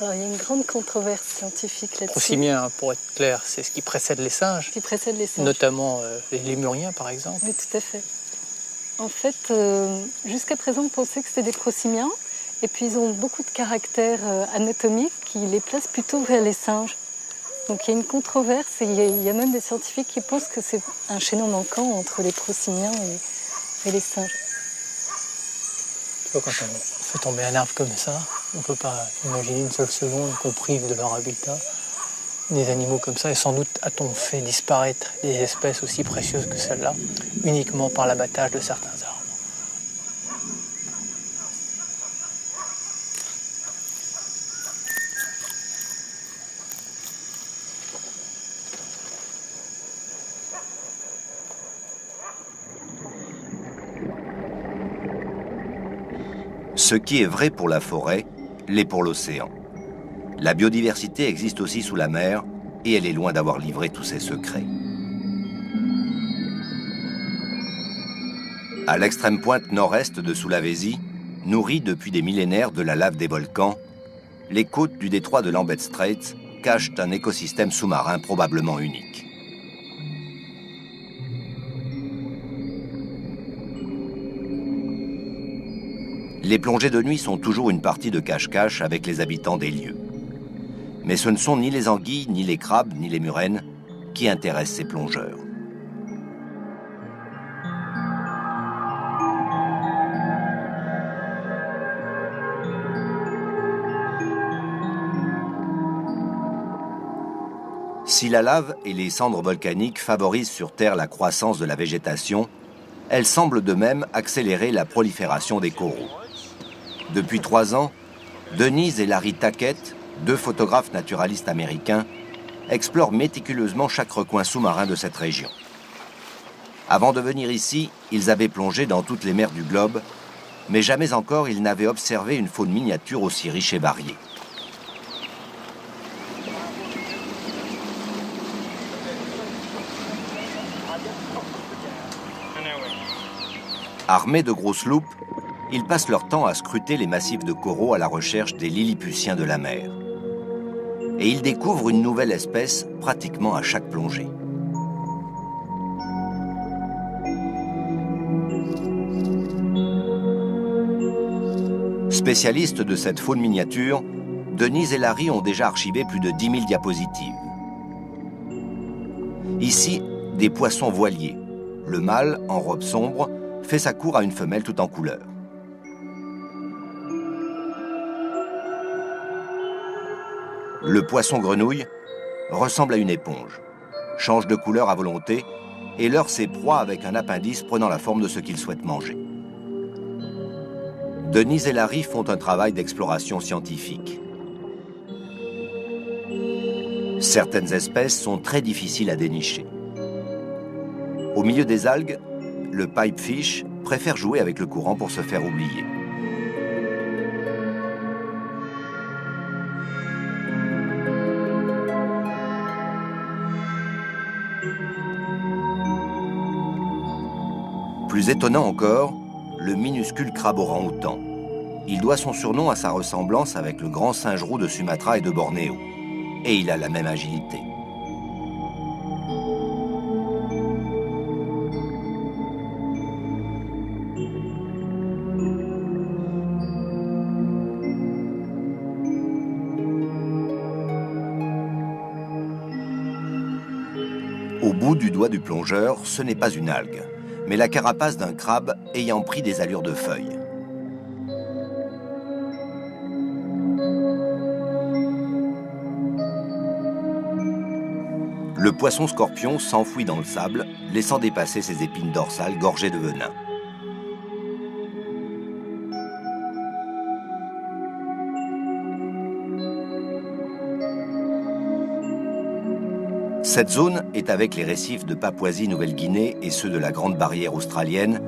Speaker 9: Alors, il y a une grande controverse scientifique là-dessus.
Speaker 2: Prosimiens, pour être clair, c'est ce qui précède les singes.
Speaker 9: Qui précède les singes.
Speaker 2: Notamment les lémuriens, par exemple.
Speaker 9: Oui, tout à fait. En fait, jusqu'à présent, on pensait que c'était des prosimiens. Et puis, ils ont beaucoup de caractères anatomiques qui les placent plutôt vers les singes. Donc, il y a une controverse et il y a même des scientifiques qui pensent que c'est un chaînon manquant entre les prosimiens et les singes.
Speaker 2: Tu vois, quand on fait tomber un arbre comme ça, on ne peut pas imaginer une seule seconde qu'on prive de leur habitat des animaux comme ça. Et sans doute a-t-on fait disparaître des espèces aussi précieuses que celle-là uniquement par l'abattage de certains arbres.
Speaker 1: Ce qui est vrai pour la forêt, l'est pour l'océan. La biodiversité existe aussi sous la mer et elle est loin d'avoir livré tous ses secrets. À l'extrême pointe nord-est de Sulawesi, nourrie depuis des millénaires de la lave des volcans, les côtes du détroit de Lambeth Strait cachent un écosystème sous-marin probablement unique. Les plongées de nuit sont toujours une partie de cache-cache avec les habitants des lieux. Mais ce ne sont ni les anguilles, ni les crabes, ni les murènes qui intéressent ces plongeurs. Si la lave et les cendres volcaniques favorisent sur Terre la croissance de la végétation, elles semblent de même accélérer la prolifération des coraux. Depuis 3 ans, Denise et Larry Tackett, 2 photographes naturalistes américains, explorent méticuleusement chaque recoin sous-marin de cette région. Avant de venir ici, ils avaient plongé dans toutes les mers du globe, mais jamais encore ils n'avaient observé une faune miniature aussi riche et variée. Armés de grosses loupes, ils passent leur temps à scruter les massifs de coraux à la recherche des lilliputiens de la mer. Et ils découvrent une nouvelle espèce pratiquement à chaque plongée. Spécialistes de cette faune miniature, Denise et Larry ont déjà archivé plus de 10 000 diapositives. Ici, des poissons voiliers. Le mâle, en robe sombre, fait sa cour à une femelle tout en couleur. Le poisson grenouille ressemble à une éponge, change de couleur à volonté et leurre ses proies avec un appendice prenant la forme de ce qu'il souhaite manger. Denise et Larry font un travail d'exploration scientifique. Certaines espèces sont très difficiles à dénicher. Au milieu des algues, le pipefish préfère jouer avec le courant pour se faire oublier. Plus étonnant encore, le minuscule crabe orang-outan. Il doit son surnom à sa ressemblance avec le grand singe roux de Sumatra et de Bornéo. Et il a la même agilité. Au bout du doigt du plongeur, ce n'est pas une algue, mais la carapace d'un crabe ayant pris des allures de feuille. Le poisson scorpion s'enfouit dans le sable, laissant dépasser ses épines dorsales gorgées de venin. Cette zone est, avec les récifs de Papouasie-Nouvelle-Guinée et ceux de la Grande Barrière australienne,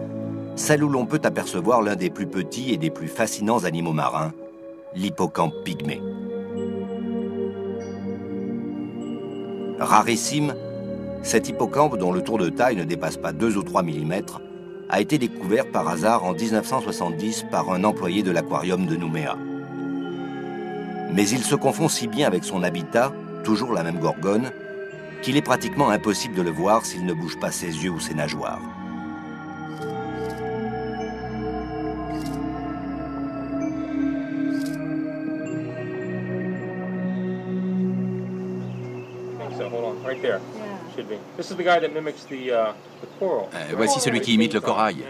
Speaker 1: celle où l'on peut apercevoir l'un des plus petits et des plus fascinants animaux marins, l'hippocampe pygmée. Rarissime, cet hippocampe, dont le tour de taille ne dépasse pas 2 ou 3 mm, a été découvert par hasard en 1970 par un employé de l'aquarium de Nouméa. Mais il se confond si bien avec son habitat, toujours la même gorgone, qu'il est pratiquement impossible de le voir s'il ne bouge pas ses yeux ou ses nageoires.
Speaker 3: Voici celui qui imite le corail.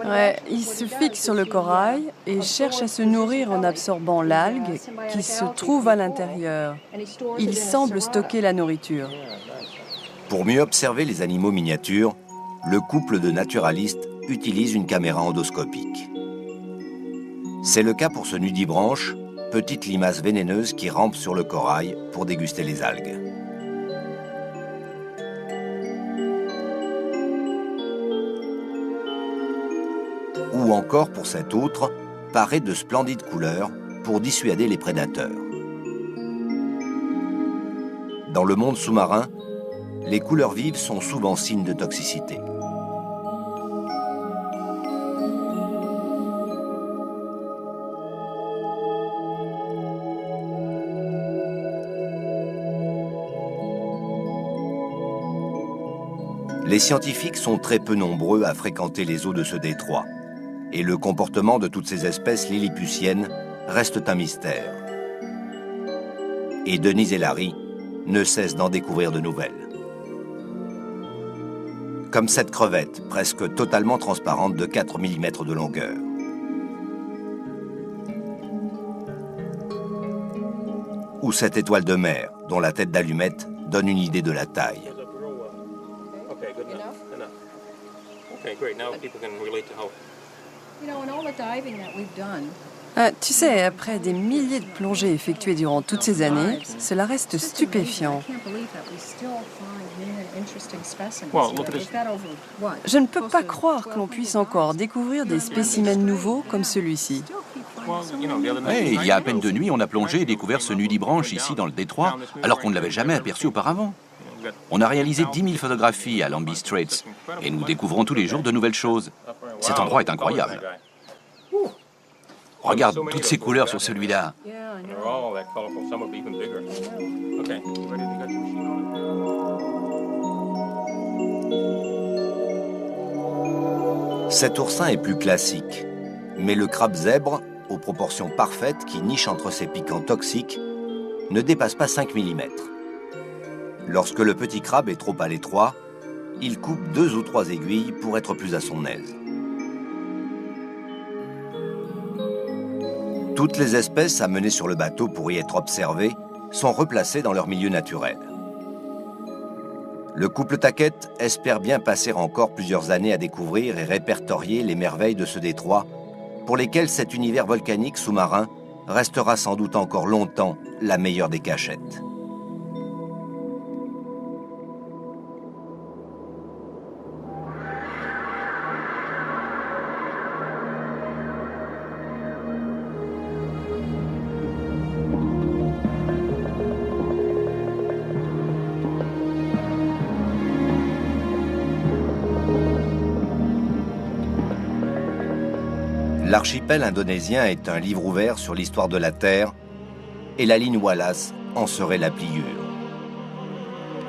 Speaker 4: Ouais, il se fixe sur le corail et cherche à se nourrir en absorbant l'algue qui se trouve à l'intérieur. Il semble stocker la nourriture.
Speaker 1: Pour mieux observer les animaux miniatures, le couple de naturalistes utilise une caméra endoscopique. C'est le cas pour ce nudibranche, petite limace vénéneuse qui rampe sur le corail pour déguster les algues. Ou encore pour cet autre, paré de splendides couleurs pour dissuader les prédateurs. Dans le monde sous-marin, les couleurs vives sont souvent signes de toxicité. Les scientifiques sont très peu nombreux à fréquenter les eaux de ce détroit. Et le comportement de toutes ces espèces lilliputiennes reste un mystère. Et Denise et Larry ne cessent d'en découvrir de nouvelles. Comme cette crevette, presque totalement transparente de 4 mm de longueur. Ou cette étoile de mer, dont la tête d'allumette donne une idée de la taille.
Speaker 4: Tu sais, après des milliers de plongées effectuées durant toutes ces années, cela reste stupéfiant. Je ne peux pas croire que l'on puisse encore découvrir des spécimens nouveaux comme celui-ci.
Speaker 3: Hey, il y a à peine 2 nuits, on a plongé et découvert ce nudibranche ici dans le détroit, alors qu'on ne l'avait jamais aperçu auparavant. On a réalisé 10 000 photographies à Lambie Straits et nous découvrons tous les jours de nouvelles choses. Cet endroit est incroyable. Regarde toutes ces couleurs sur celui-là.
Speaker 1: Cet oursin est plus classique, mais le crabe zèbre, aux proportions parfaites qui nichent entre ses piquants toxiques, ne dépasse pas 5 mm. Lorsque le petit crabe est trop à l'étroit, il coupe 2 ou 3 aiguilles pour être plus à son aise. Toutes les espèces amenées sur le bateau pour y être observées sont replacées dans leur milieu naturel. Le couple Taquette espère bien passer encore plusieurs années à découvrir et répertorier les merveilles de ce détroit, pour lesquelles cet univers volcanique sous-marin restera sans doute encore longtemps la meilleure des cachettes. L'archipel indonésien est un livre ouvert sur l'histoire de la Terre et la ligne Wallace en serait la pliure.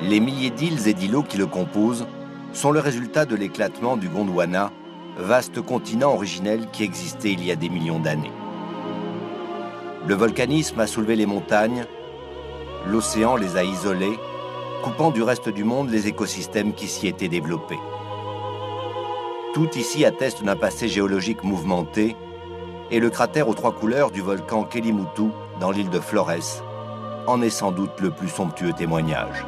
Speaker 1: Les milliers d'îles et d'îlots qui le composent sont le résultat de l'éclatement du Gondwana, vaste continent originel qui existait il y a des millions d'années. Le volcanisme a soulevé les montagnes, l'océan les a isolées, coupant du reste du monde les écosystèmes qui s'y étaient développés. Tout ici atteste d'un passé géologique mouvementé et le cratère aux 3 couleurs du volcan Kelimutu dans l'île de Flores en est sans doute le plus somptueux témoignage.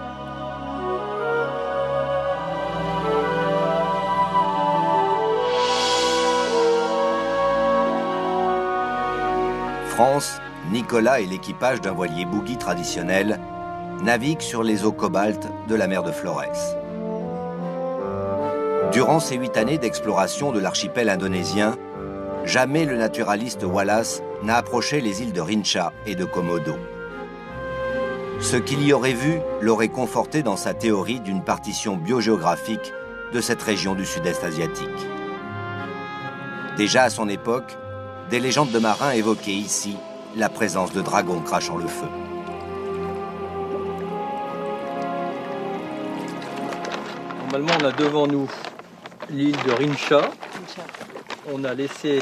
Speaker 1: France, Nicolas et l'équipage d'un voilier boogie traditionnel naviguent sur les eaux cobalt de la mer de Flores. Durant ces 8 années d'exploration de l'archipel indonésien, jamais le naturaliste Wallace n'a approché les îles de Rinca et de Komodo. Ce qu'il y aurait vu l'aurait conforté dans sa théorie d'une partition biogéographique de cette région du sud-est asiatique. Déjà à son époque, des légendes de marins évoquaient ici la présence de dragons crachant le feu.
Speaker 2: Normalement, on a devant nous l'île de Rinca. On a laissé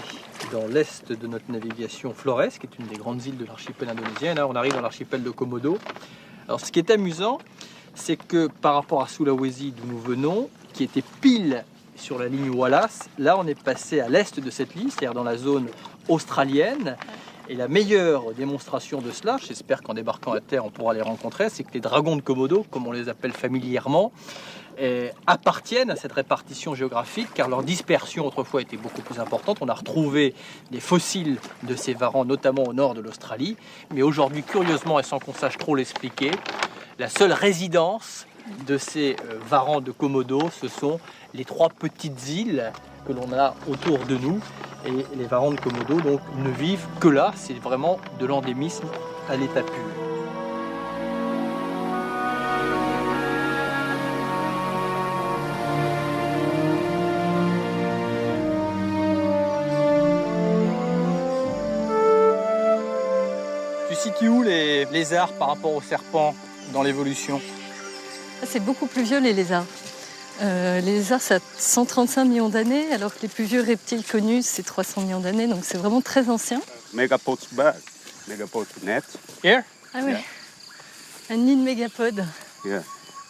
Speaker 2: dans l'est de notre navigation Flores, qui est une des grandes îles de l'archipel indonésien. Là, on arrive dans l'archipel de Komodo. Alors, ce qui est amusant, c'est que par rapport à Sulawesi, d'où nous venons, qui était pile sur la ligne Wallace, là, on est passé à l'est de cette ligne, c'est-à-dire dans la zone australienne. Et la meilleure démonstration de cela, j'espère qu'en débarquant à terre, on pourra les rencontrer, c'est que les dragons de Komodo, comme on les appelle familièrement, appartiennent à cette répartition géographique, car leur dispersion autrefois était beaucoup plus importante. On a retrouvé des fossiles de ces varans, notamment au nord de l'Australie. Mais aujourd'hui, curieusement, et sans qu'on sache trop l'expliquer, la seule résidence de ces varans de Komodo, ce sont les 3 petites îles que l'on a autour de nous. Et les varans de Komodo donc, ne vivent que là. C'est vraiment de l'endémisme à l'état pur. Tu situes où les lézards par rapport aux serpents dans l'évolution?
Speaker 9: C'est beaucoup plus vieux les lézards. Les lézards, ça a 135 millions d'années, alors que les plus vieux reptiles connus, c'est 300 millions d'années, donc c'est vraiment très ancien.
Speaker 10: Megapod bird, megapod net.
Speaker 2: Here?
Speaker 9: Ah oui,
Speaker 10: Yeah.
Speaker 9: Un nid de mégapodes.
Speaker 10: Yeah.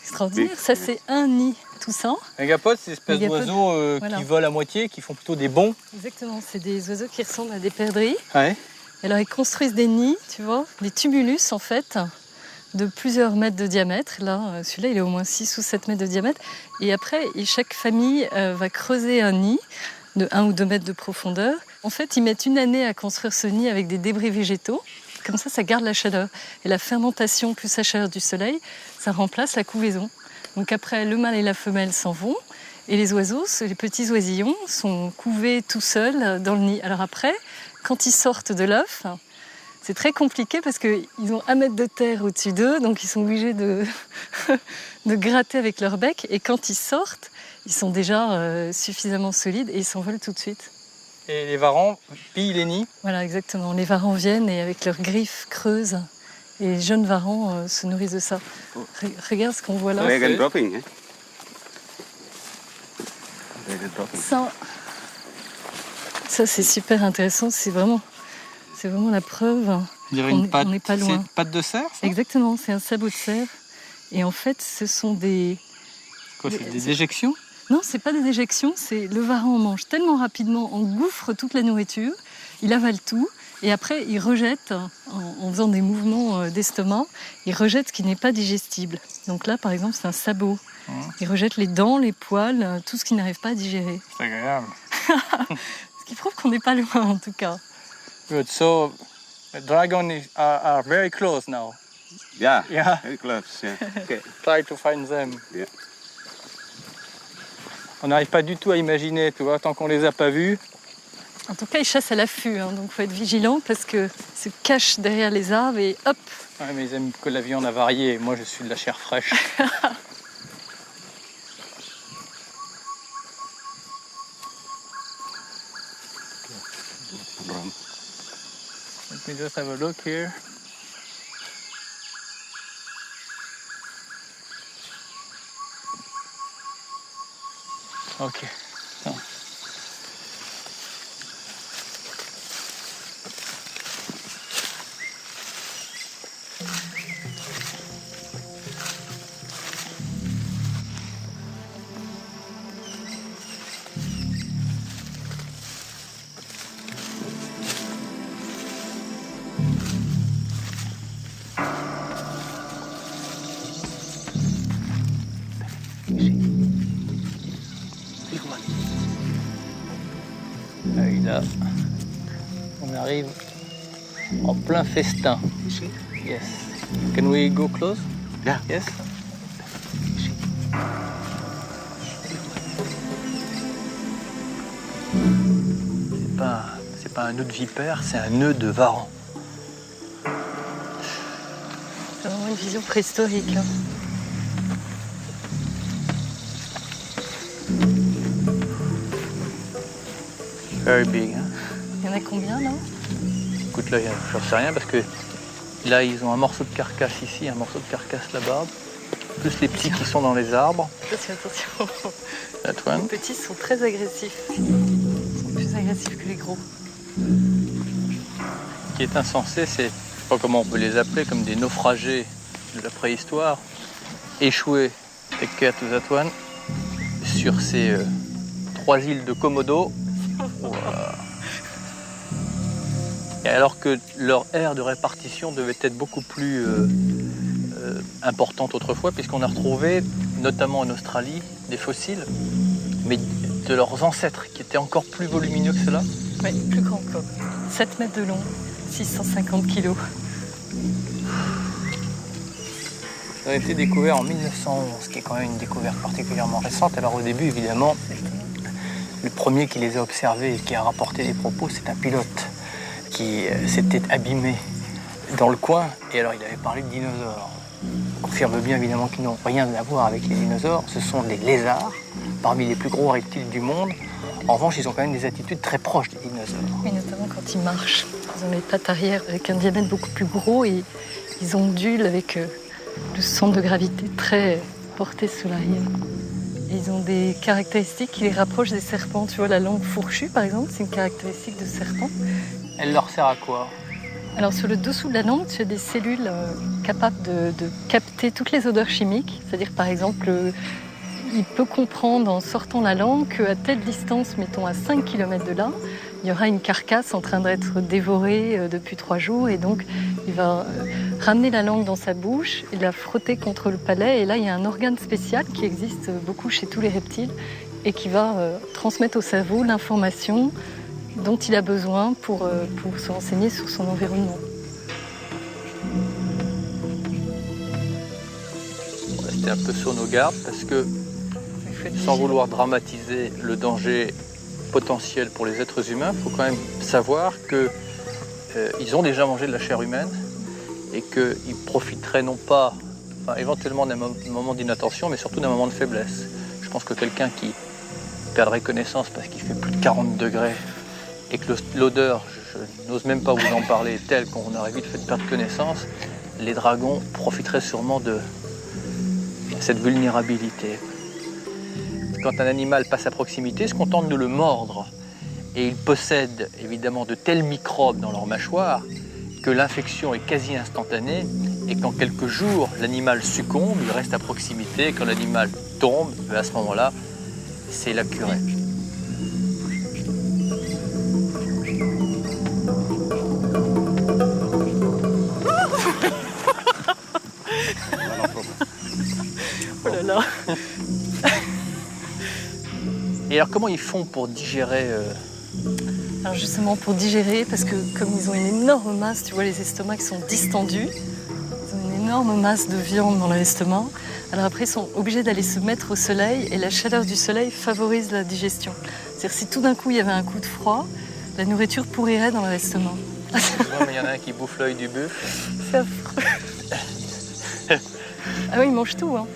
Speaker 9: Extraordinaire,
Speaker 10: Big.
Speaker 9: ça c'est un nid toussant.
Speaker 2: Mégapodes, c'est des espèces
Speaker 9: Mégapodes,
Speaker 2: d'oiseaux
Speaker 9: voilà.
Speaker 2: qui volent à moitié, qui font plutôt des bonds.
Speaker 9: Exactement, c'est des oiseaux qui ressemblent à des perdrix.
Speaker 2: Ouais.
Speaker 9: Et alors ils construisent des nids, tu vois, des tumulus en fait, de plusieurs mètres de diamètre. Là, celui-là, il est au moins 6 ou 7 mètres de diamètre. Et après, chaque famille va creuser un nid de 1 ou 2 mètres de profondeur. En fait, ils mettent une année à construire ce nid avec des débris végétaux. Comme ça garde la chaleur. Et la fermentation plus la chaleur du soleil, ça remplace la couvaison. Donc après, le mâle et la femelle s'en vont. Et les oiseaux, les petits oisillons, sont couvés tout seuls dans le nid. Alors après, quand ils sortent de l'œuf, c'est très compliqué parce qu'ils ont 1 mètre de terre au-dessus d'eux, donc ils sont obligés de gratter avec leur bec. Et quand ils sortent, ils sont déjà suffisamment solides et ils s'envolent tout de suite.
Speaker 2: Et les varans pillent les nids.
Speaker 9: Voilà, exactement. Les varans viennent et avec leurs griffes creusent. Et les jeunes varans se nourrissent de ça. Regarde ce qu'on voit là.
Speaker 10: Leg and dropping, hein? Leg and dropping.
Speaker 9: Ça c'est super intéressant. C'est vraiment la preuve.
Speaker 2: On dirait
Speaker 9: On
Speaker 2: une patte.
Speaker 9: n'est pas loin.
Speaker 2: C'est une patte de cerf, ça?
Speaker 9: Exactement, c'est un sabot de cerf. Et en fait, ce sont des...
Speaker 2: Quoi, c'est des éjections?
Speaker 9: Non, c'est pas des éjections, c'est le varan mange tellement rapidement, engouffre toute la nourriture, il avale tout, et après il rejette, en faisant des mouvements d'estomac, il rejette ce qui n'est pas digestible. Donc là, par exemple, c'est un sabot. Il rejette les dents, les poils, tout ce qui n'arrive pas à digérer.
Speaker 2: C'est agréable.
Speaker 9: Ce qui prouve qu'on n'est pas loin, en tout cas.
Speaker 2: Good. So, the dragons are very close now.
Speaker 10: Yeah,
Speaker 2: Yeah.
Speaker 10: very close, yeah. Okay.
Speaker 2: Try to find them.
Speaker 10: Yeah.
Speaker 2: On n'arrive pas du tout à imaginer, tu vois, tant qu'on les a pas vus.
Speaker 9: En tout cas, ils chassent à l'affût, hein, donc il faut être vigilant parce qu'ils se cachent derrière les arbres et hop.
Speaker 2: Ouais, mais ils aiment que la viande avariée. Moi, je suis de la chair fraîche. Let me just have a look here. Okay. So. Et là, on arrive en plein festin. Yes. Can we go close?
Speaker 10: Yeah.
Speaker 2: Yes. C'est pas un nœud de vipère, c'est un nœud de varan.
Speaker 9: C'est vraiment une vision préhistorique. Hein.
Speaker 2: Very big. Hein?
Speaker 9: Il y en a combien là?
Speaker 2: Écoute, là, j'en sais rien parce que là, ils ont un morceau de carcasse ici, un morceau de carcasse là-bas, plus les petits qui sont dans les arbres.
Speaker 9: Attention.
Speaker 2: That one.
Speaker 9: Les petits sont très agressifs. Ils sont plus agressifs que les gros.
Speaker 2: Ce qui est insensé, c'est, je sais pas comment on peut les appeler, comme des naufragés de la préhistoire, échoués, take care to that one, sur ces 3 îles de Komodo. Et alors que leur aire de répartition devait être beaucoup plus importante autrefois, puisqu'on a retrouvé, notamment en Australie, des fossiles, mais de leurs ancêtres, qui étaient encore plus volumineux que cela.
Speaker 9: Oui, plus grand encore. 7 mètres de long, 650 kilos.
Speaker 2: Ça a été découvert en 1911, qui est quand même une découverte particulièrement récente. Alors au début, évidemment, le premier qui les a observés et qui a rapporté des propos, c'est un pilote qui s'était abîmé dans le coin. Et alors il avait parlé de dinosaures. On confirme bien évidemment qu'ils n'ont rien à voir avec les dinosaures. Ce sont des lézards, parmi les plus gros reptiles du monde. En revanche, ils ont quand même des attitudes très proches des dinosaures.
Speaker 9: Oui, notamment quand ils marchent. Ils ont les pattes arrière avec un diamètre beaucoup plus gros et ils ondulent avec le centre de gravité très porté sous l'arrière. Et ils ont des caractéristiques qui les rapprochent des serpents. Tu vois, la langue fourchue, par exemple, c'est une caractéristique de serpent.
Speaker 2: Elle leur sert à quoi?
Speaker 9: Alors, sur le dessous de la langue, tu as des cellules capables de capter toutes les odeurs chimiques. C'est-à-dire, par exemple, il peut comprendre en sortant la langue qu'à telle distance, mettons à 5 km de là, il y aura une carcasse en train d'être dévorée depuis 3 jours. Et donc, il va ramener la langue dans sa bouche et la frotter contre le palais. Et là, il y a un organe spécial qui existe beaucoup chez tous les reptiles et qui va transmettre au cerveau l'information dont il a besoin pour se renseigner sur son environnement.
Speaker 2: On va rester un peu sur nos gardes parce que, sans vouloir dramatiser le danger potentiel pour les êtres humains, il faut quand même savoir qu'ils ont déjà mangé de la chair humaine et qu'ils profiteraient non pas, éventuellement d'un moment d'inattention, mais surtout d'un moment de faiblesse. Je pense que quelqu'un qui perdrait connaissance parce qu'il fait plus de 40 degrés et que l'odeur, je n'ose même pas vous en parler, est telle qu'on aurait vite fait de perdre connaissance, les dragons profiteraient sûrement de cette vulnérabilité. Quand un animal passe à proximité, ils se contentent de le mordre. Et ils possèdent évidemment de tels microbes dans leur mâchoire que l'infection est quasi instantanée et qu'en quelques jours, l'animal succombe, il reste à proximité. Et quand l'animal tombe, à ce moment-là, c'est la curée.
Speaker 9: Oh là là.
Speaker 2: Et alors comment ils font pour digérer
Speaker 9: Alors justement pour digérer, parce que comme ils ont une énorme masse, tu vois les estomacs sont distendus, ils ont une énorme masse de viande dans leur estomac, alors après ils sont obligés d'aller se mettre au soleil et la chaleur du soleil favorise la digestion. C'est-à-dire si tout d'un coup il y avait un coup de froid, la nourriture pourrirait dans leur estomac.
Speaker 2: Mais il y en a un qui bouffe l'œil du buffle.
Speaker 9: C'est affreux. Ah oui, il mange tout, hein.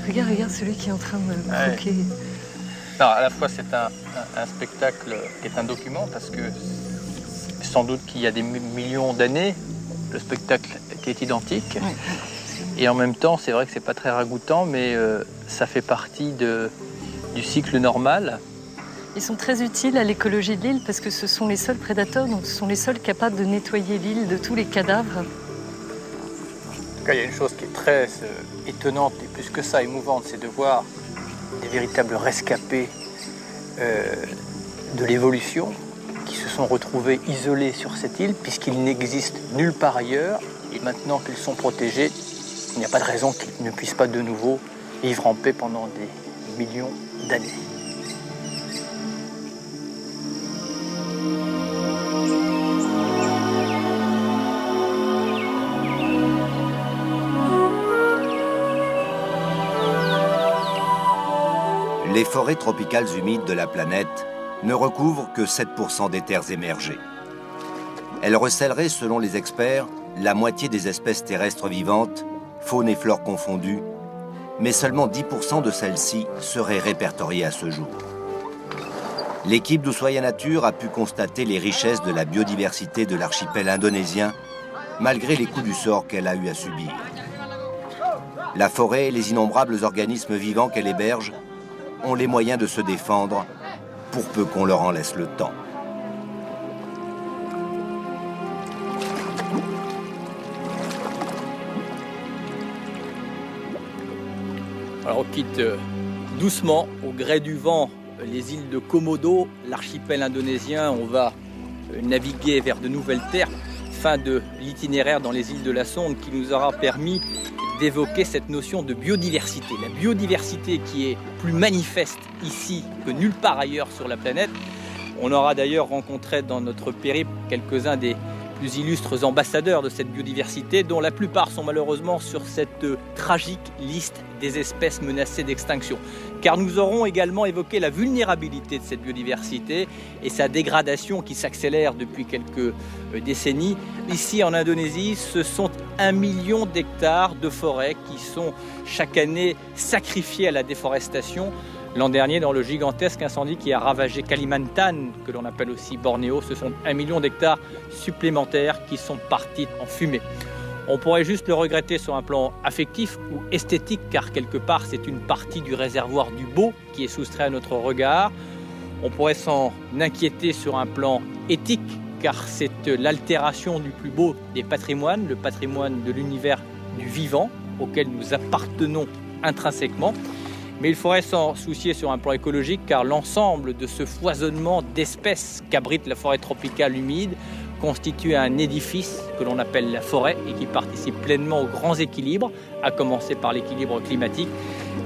Speaker 9: Regarde celui qui est en train de croquer.
Speaker 2: Non, à la fois c'est un spectacle qui est un document parce que sans doute qu'il y a des millions d'années, le spectacle est identique. Oui. Et en même temps, c'est vrai que c'est pas très ragoûtant, mais ça fait partie du cycle normal.
Speaker 9: Ils sont très utiles à l'écologie de l'île parce que ce sont les seuls prédateurs, donc ce sont les seuls capables de nettoyer l'île de tous les cadavres.
Speaker 2: En tout cas, il y a une chose qui est très étonnante et plus que ça émouvante, c'est de voir des véritables rescapés de l'évolution qui se sont retrouvés isolés sur cette île puisqu'ils n'existent nulle part ailleurs. Et maintenant qu'ils sont protégés, il n'y a pas de raison qu'ils ne puissent pas de nouveau vivre en paix pendant des millions d'années.
Speaker 1: Les forêts tropicales humides de la planète ne recouvrent que 7% des terres émergées. Elles recèleraient, selon les experts, la moitié des espèces terrestres vivantes, faune et flore confondues, mais seulement 10% de celles-ci seraient répertoriées à ce jour. L'équipe d'Ushuaïa Nature a pu constater les richesses de la biodiversité de l'archipel indonésien, malgré les coups du sort qu'elle a eu à subir. La forêt et les innombrables organismes vivants qu'elle héberge ont les moyens de se défendre, pour peu qu'on leur en laisse le temps.
Speaker 2: Alors on quitte doucement, au gré du vent, les îles de Komodo, l'archipel indonésien. On va naviguer vers de nouvelles terres. Fin de l'itinéraire dans les îles de la Sonde qui nous aura permis d'évoquer cette notion de biodiversité. La biodiversité qui est plus manifeste ici que nulle part ailleurs sur la planète. On aura d'ailleurs rencontré dans notre périple quelques-uns des plus illustres ambassadeurs de cette biodiversité, dont la plupart sont malheureusement sur cette tragique liste des espèces menacées d'extinction. Car nous aurons également évoqué la vulnérabilité de cette biodiversité et sa dégradation qui s'accélère depuis quelques décennies. Ici en Indonésie, ce sont 1 million d'hectares de forêts qui sont chaque année sacrifiés à la déforestation. L'an dernier, dans le gigantesque incendie qui a ravagé Kalimantan, que l'on appelle aussi Bornéo, ce sont 1 million d'hectares supplémentaires qui sont partis en fumée. On pourrait juste le regretter sur un plan affectif ou esthétique, car quelque part c'est une partie du réservoir du beau qui est soustrait à notre regard. On pourrait s'en inquiéter sur un plan éthique, car c'est l'altération du plus beau des patrimoines, le patrimoine de l'univers du vivant, auquel nous appartenons intrinsèquement. Mais il faudrait s'en soucier sur un plan écologique, car l'ensemble de ce foisonnement d'espèces qu'abrite la forêt tropicale humide constitue un édifice que l'on appelle la forêt et qui participe pleinement aux grands équilibres, à commencer par l'équilibre climatique.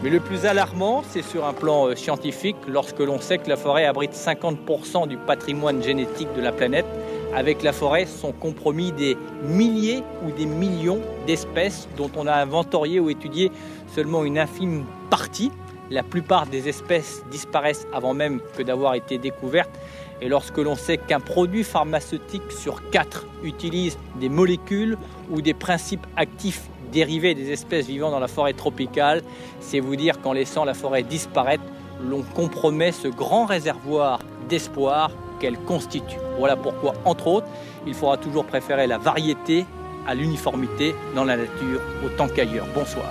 Speaker 2: Mais le plus alarmant, c'est sur un plan scientifique, lorsque l'on sait que la forêt abrite 50% du patrimoine génétique de la planète. Avec la forêt sont compromis des milliers ou des millions d'espèces dont on a inventorié ou étudié seulement une infime partie. La plupart des espèces disparaissent avant même que d'avoir été découvertes. Et lorsque l'on sait qu'un produit pharmaceutique sur 4 utilise des molécules ou des principes actifs dérivés des espèces vivant dans la forêt tropicale, c'est vous dire qu'en laissant la forêt disparaître, l'on compromet ce grand réservoir d'espoir qu'elle constitue. Voilà pourquoi, entre autres, il faudra toujours préférer la variété à l'uniformité dans la nature autant qu'ailleurs. Bonsoir.